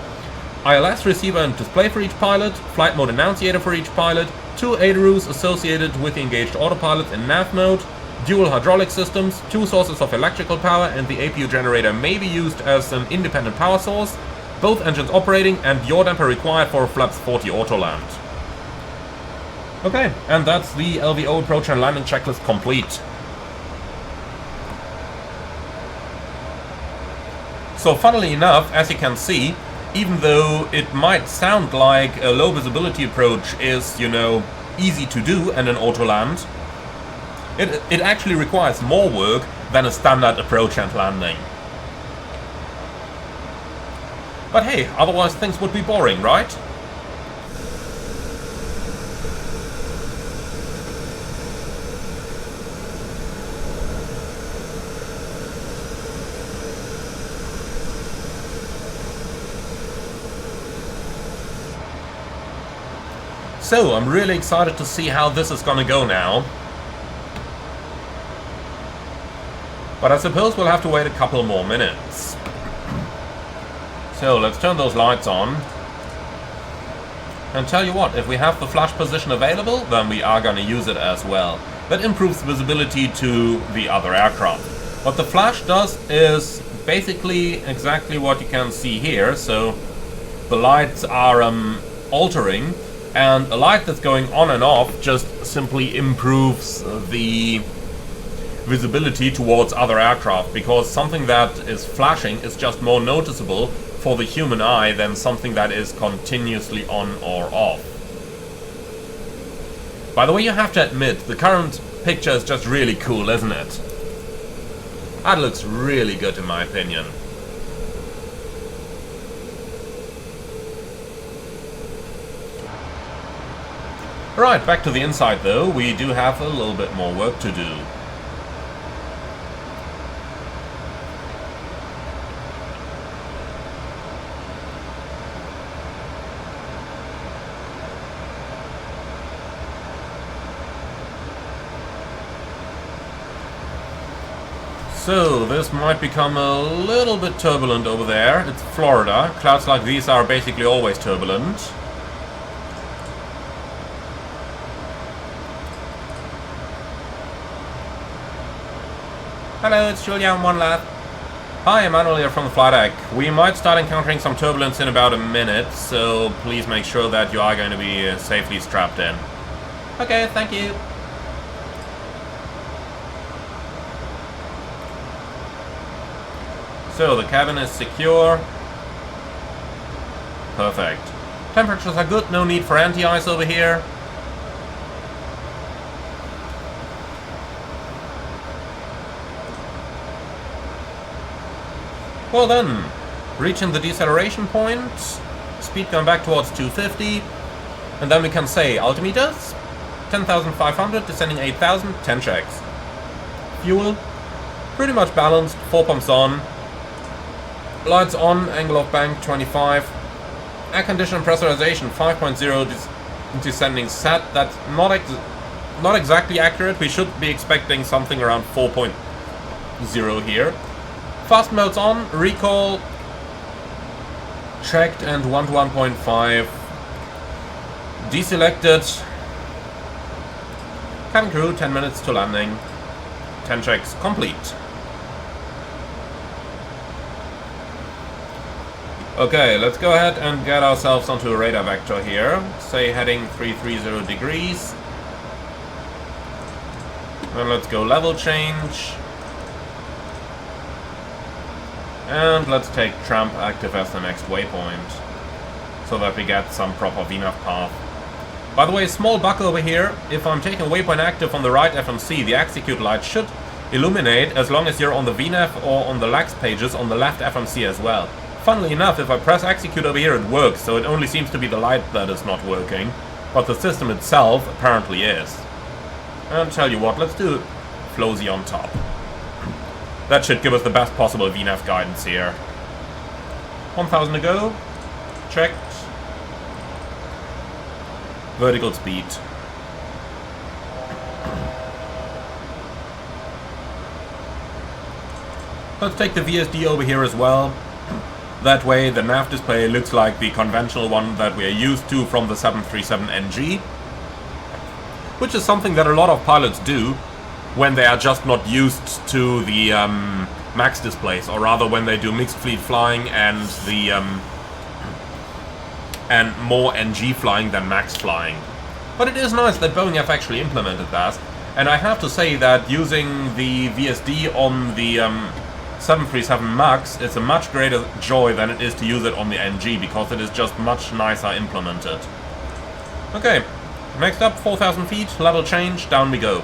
ILS receiver and display for each pilot, flight mode annunciator for each pilot, 2 ADRUs associated with the engaged autopilot in nav mode, dual hydraulic systems, 2 sources of electrical power, and the APU generator may be used as an independent power source, both engines operating, and yaw damper required for flaps 40 Autoland. Okay, and that's the LVO approach and landing checklist complete. So funnily enough, as you can see, even though it might sound like a low visibility approach is, you know, easy to do and an autoland, it actually requires more work than a standard approach and landing. But hey, otherwise things would be boring, right? So, I'm really excited to see how this is gonna go now. But I suppose we'll have to wait a couple more minutes. So, let's turn those lights on. And tell you what, if we have the flash position available, then we are gonna use it as well. That improves visibility to the other aircraft. What the flash does is basically exactly what you can see here. So, the lights are altering. And a light that's going on and off just simply improves the visibility towards other aircraft, because something that is flashing is just more noticeable for the human eye than something that is continuously on or off. By the way, you have to admit, the current picture is just really cool, isn't it? That looks really good in my opinion. Right, back to the inside though, we do have a little bit more work to do. So, this might become a little bit turbulent over there. It's Florida. Clouds like these are basically always turbulent. Hello, it's Julian One Lab. Hi, Emmanuel here from the flight deck. We might start encountering some turbulence in about a minute, so please make sure that you are going to be safely strapped in. Okay, thank you. So, the cabin is secure. Perfect. Temperatures are good, no need for anti-ice over here. Well then, reaching the deceleration point, speed going back towards 250, and then we can say altimeters, 10,500, descending 8,000, 10 checks. Fuel, pretty much balanced, 4 pumps on, lights on, angle of bank 25, air condition and pressurization 5.0, descending set. That's not exactly accurate. We should be expecting something around 4.0 here. Fast modes on, recall checked and 1 to 1.5 deselected. Cabin crew 10 minutes to landing, 10 checks complete. Okay, let's go ahead and get ourselves onto a radar vector here. Say heading 330 degrees. Then let's go level change. And let's take Tramp active as the next waypoint, so that we get some proper VNAV path. By the way, small bug over here. If I'm taking waypoint active on the right FMC, the execute light should illuminate as long as you're on the VNAV or on the lax pages on the left FMC as well. Funnily enough, if I press execute over here, it works, so it only seems to be the light that is not working, but the system itself apparently is. And tell you what, let's do Flozy on top. That should give us the best possible VNAV guidance here. 1,000 to go. Checked. Vertical speed. Let's take the VSD over here as well. That way the nav display looks like the conventional one that we are used to from the 737NG. Which is something that a lot of pilots do when they are just not used to the max displays, or rather when they do mixed fleet flying and the and more NG flying than max flying. But it is nice that Boeing have actually implemented that, and I have to say that using the VSD on the 737 MAX is a much greater joy than it is to use it on the NG, because it is just much nicer implemented. Okay, next up, 4,000 feet, level change, down we go.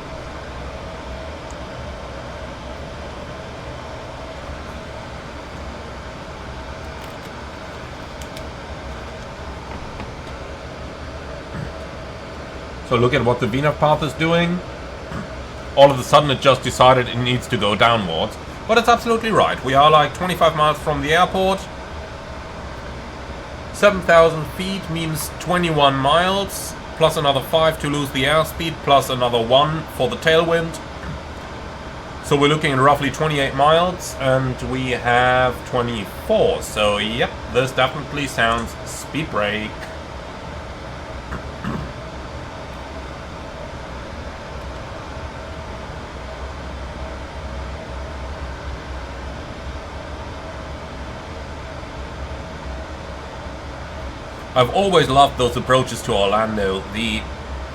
So look at what the VNAV path is doing. All of a sudden it just decided it needs to go downwards. But it's absolutely right. We are like 25 miles from the airport. 7,000 feet means 21 miles. Plus another 5 to lose the airspeed. Plus another 1 for the tailwind. So we're looking at roughly 28 miles. And we have 24. So yep, this definitely sounds speed brake. I've always loved those approaches to Orlando. The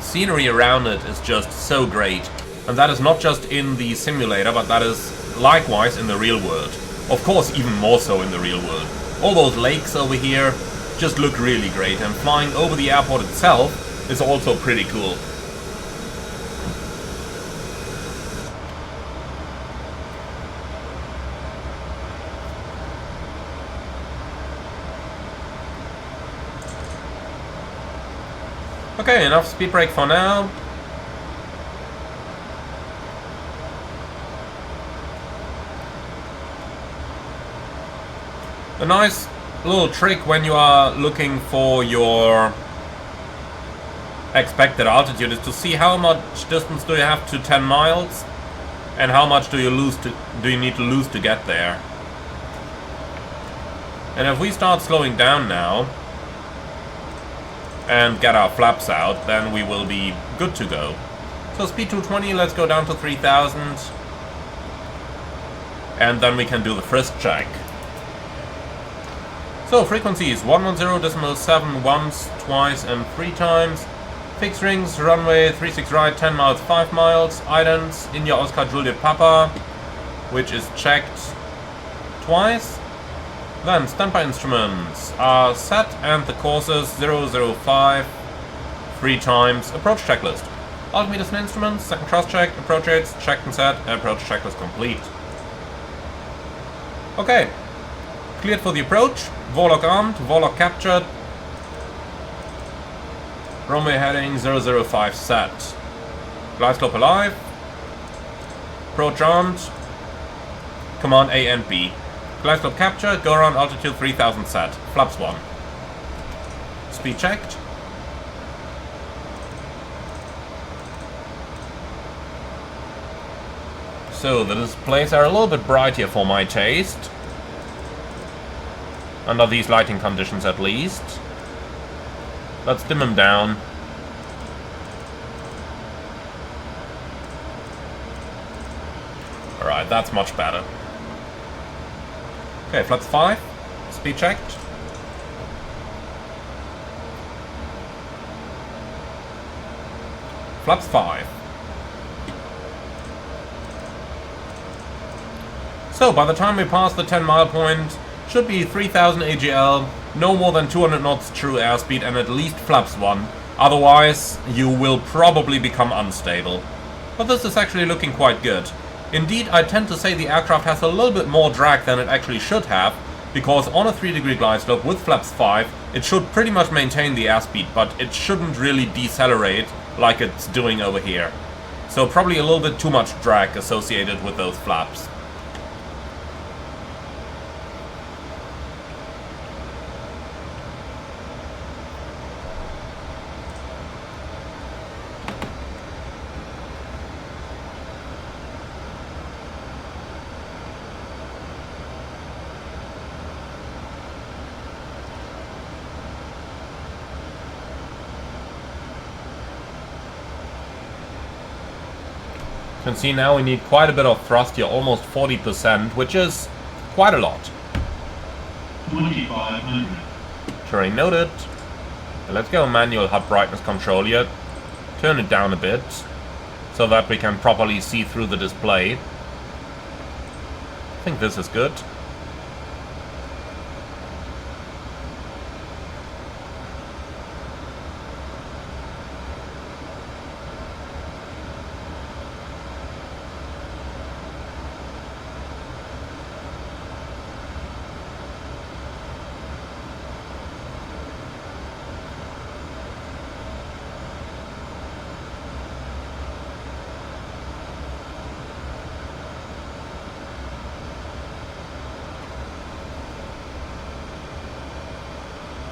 scenery around it is just so great. And that is not just in the simulator, but that is likewise in the real world. Of course, even more so in the real world. All those lakes over here just look really great, and flying over the airport itself is also pretty cool. Okay, enough speed brake for now. A nice little trick when you are looking for your expected altitude is to see how much distance do you have to 10 miles and how much do you need to lose to get there. And if we start slowing down now and get our flaps out, then we will be good to go. So speed 220, let's go down to 3,000. And then we can do the frisk check. So frequencies 110.7 once, twice and 3 times. Fixed rings, runway 36 right, 10 miles, 5 miles. Idents, India Oscar Juliet Papa, which is checked twice. Then standby instruments are set and the courses 005 3 times. Approach checklist. Altimeters and instruments, second cross check, approach aids, checked and set, approach checklist complete. Okay. Cleared for the approach. Warlock armed, Warlock captured. Runway heading 005 set. Glide slope alive. Approach armed. Command A and B. Glide slope capture, go around altitude 3000 set. Flaps 1. Speed checked. So the displays are a little bit bright here for my taste. Under these lighting conditions at least. Let's dim them down. Alright, that's much better. Okay, flaps 5. Speed checked. Flaps 5. So, by the time we pass the 10-mile point, should be 3000 AGL, no more than 200 knots true airspeed, and at least flaps 1. Otherwise, you will probably become unstable. But this is actually looking quite good. Indeed, I tend to say the aircraft has a little bit more drag than it actually should have, because on a 3-degree glide slope with flaps 5, it should pretty much maintain the airspeed, but it shouldn't really decelerate like it's doing over here. So probably a little bit too much drag associated with those flaps. You can see now we need quite a bit of thrust here, almost 40%, which is quite a lot. 2500. Terrain noted. Let's go manual HUD brightness control here. Turn it down a bit, so that we can properly see through the display. I think this is good.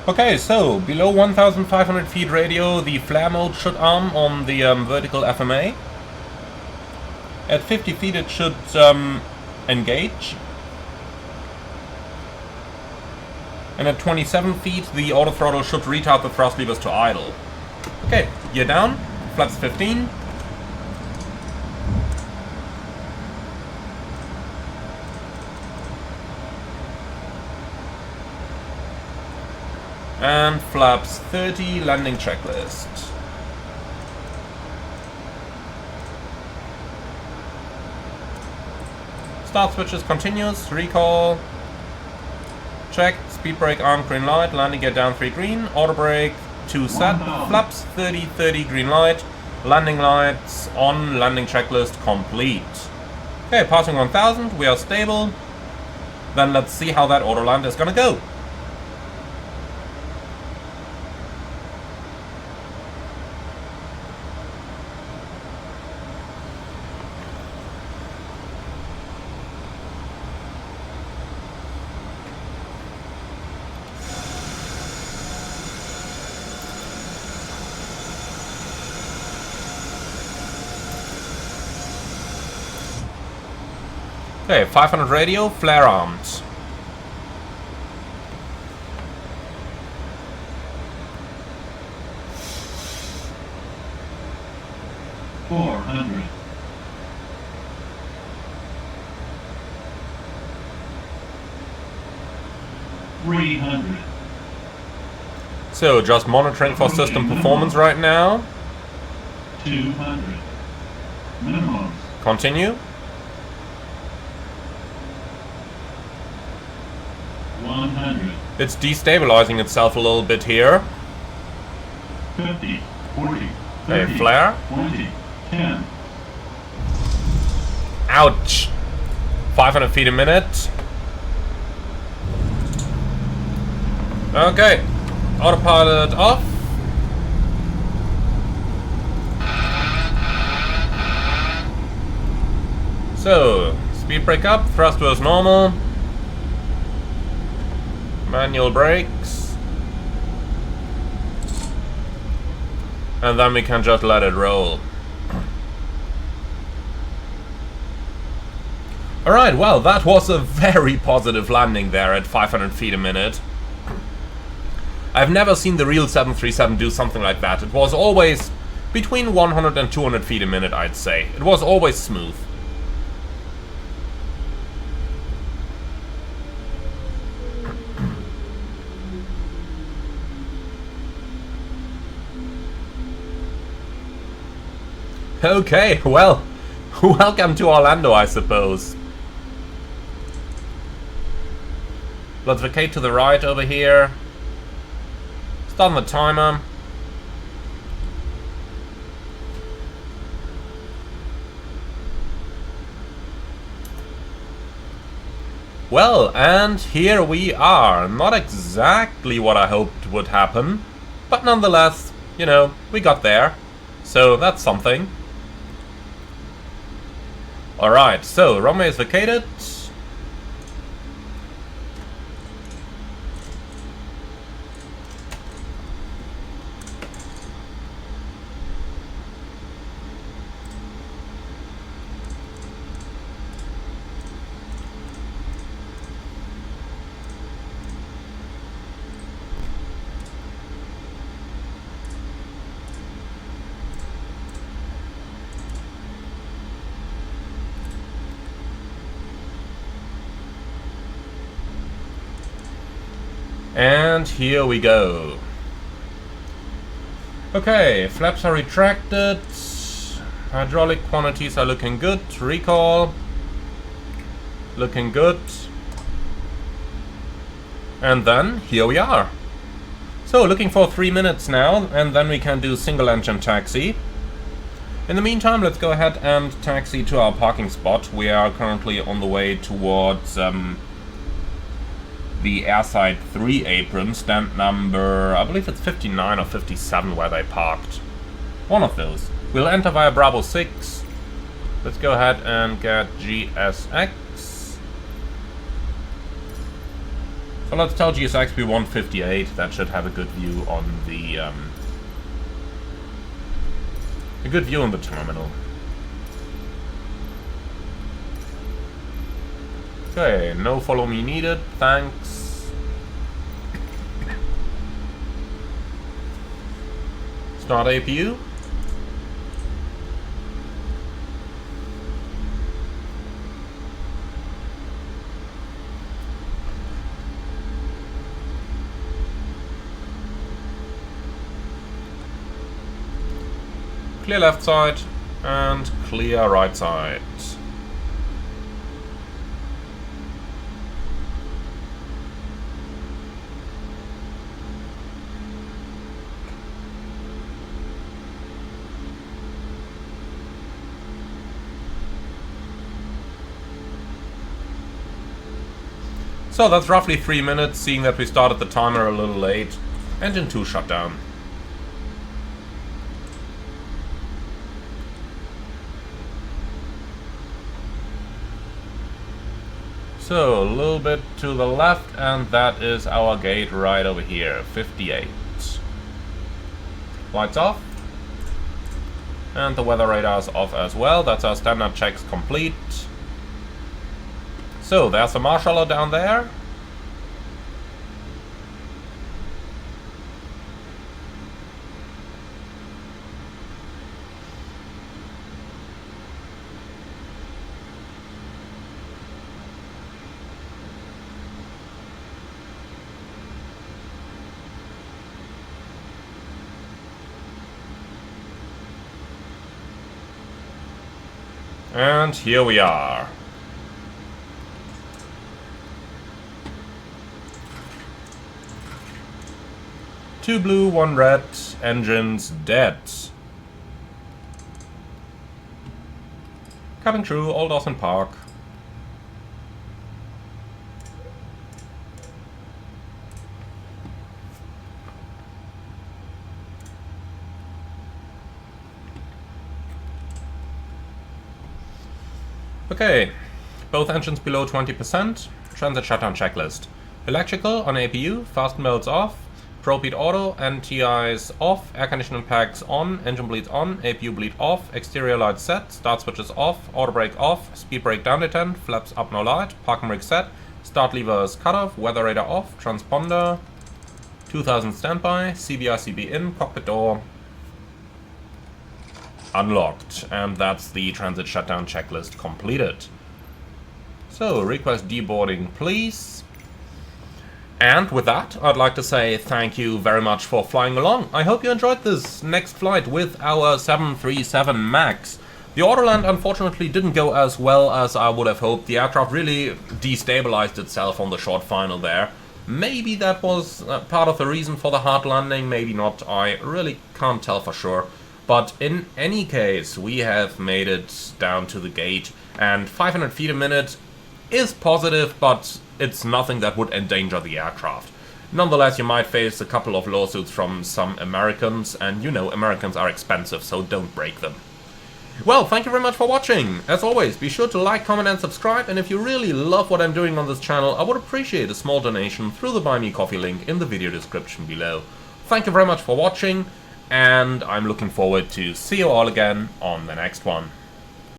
Okay, so below 1,500 feet radio, the flare mode should arm on the vertical FMA. At 50 feet it should engage. And at 27 feet the auto throttle should retard the thrust levers to idle. Okay, gear down, flaps 15. And flaps 30, landing checklist. Start switches continuous, recall. Check, speed brake arm, green light, landing gear down 3 green, auto brake 2 set, flaps 30, 30 green light, landing lights on, landing checklist complete. Okay, passing 1000, we are stable. Then let's see how that Autoland is gonna go. Okay, 500 radio, flare arms. $400. $300. So, just monitoring for system performance right now. 200. Minimum. Continue. 100. It's destabilizing itself a little bit here. 50. 40. Okay, 30. flare. 20. 10. Ouch! 500 feet a minute. Okay. Autopilot off. So, speed brake up, thrust was normal. Manual brakes. And then we can just let it roll. Alright, well, that was a very positive landing there at 500 feet a minute. I've never seen the real 737 do something like that. It was always between 100 and 200 feet a minute, I'd say. It was always smooth. Okay, well, welcome to Orlando, I suppose. Let's vacate to the right over here. Start the timer. Well, and here we are. Not exactly what I hoped would happen, but nonetheless, you know, we got there. So that's something. Alright, so runway is vacated. And here we go. Okay, flaps are retracted. Hydraulic quantities are looking good. Recall. Looking good. And then, here we are. So, looking for 3 minutes now, and then we can do single engine taxi. In the meantime, let's go ahead and taxi to our parking spot. We are currently on the way towards the airside 3 apron, stand number, I believe it's 59 or 57 where they parked. One of those. We'll enter via Bravo 6. Let's go ahead and get GSX. So let's tell GSX we want 58. That should have a good view on the terminal. Okay, no follow me needed, thanks. Start APU. Clear left side and clear right side. So that's roughly 3 minutes, seeing that we started the timer a little late. Engine 2 shut down. So, a little bit to the left, and that is our gate right over here, 58. Lights off. And the weather radar is off as well. That's our standard checks complete. So, there's a marshaller down there. And here we are. Two blue, one red, engines dead. Cabin crew, all doors in park. Okay, both engines below 20%, transit shutdown checklist. Electrical on APU, fast modes off, ProArt auto, NTIs off, air conditioning packs on, engine bleeds on, APU bleed off, exterior lights set, start switches off, auto brake off, speed brake down detent, flaps up no light, parking brake set, start levers cut off, weather radar off, transponder, 2000 standby, CB in, cockpit door unlocked, and that's the transit shutdown checklist completed. So, request deboarding please. And with that, I'd like to say thank you very much for flying along. I hope you enjoyed this next flight with our 737 MAX. The Autoland unfortunately didn't go as well as I would have hoped. The aircraft really destabilized itself on the short final there. Maybe that was part of the reason for the hard landing, maybe not. I really can't tell for sure. But in any case, we have made it down to the gate, and 500 feet a minute is positive, but it's nothing that would endanger the aircraft. Nonetheless, you might face a couple of lawsuits from some Americans, and you know Americans are expensive, so don't break them. Well, thank you very much for watching. As always, be sure to like, comment and subscribe, and if you really love what I'm doing on this channel, I would appreciate a small donation through the Buy Me Coffee link in the video description below. Thank you very much for watching, and I'm looking forward to see you all again on the next one.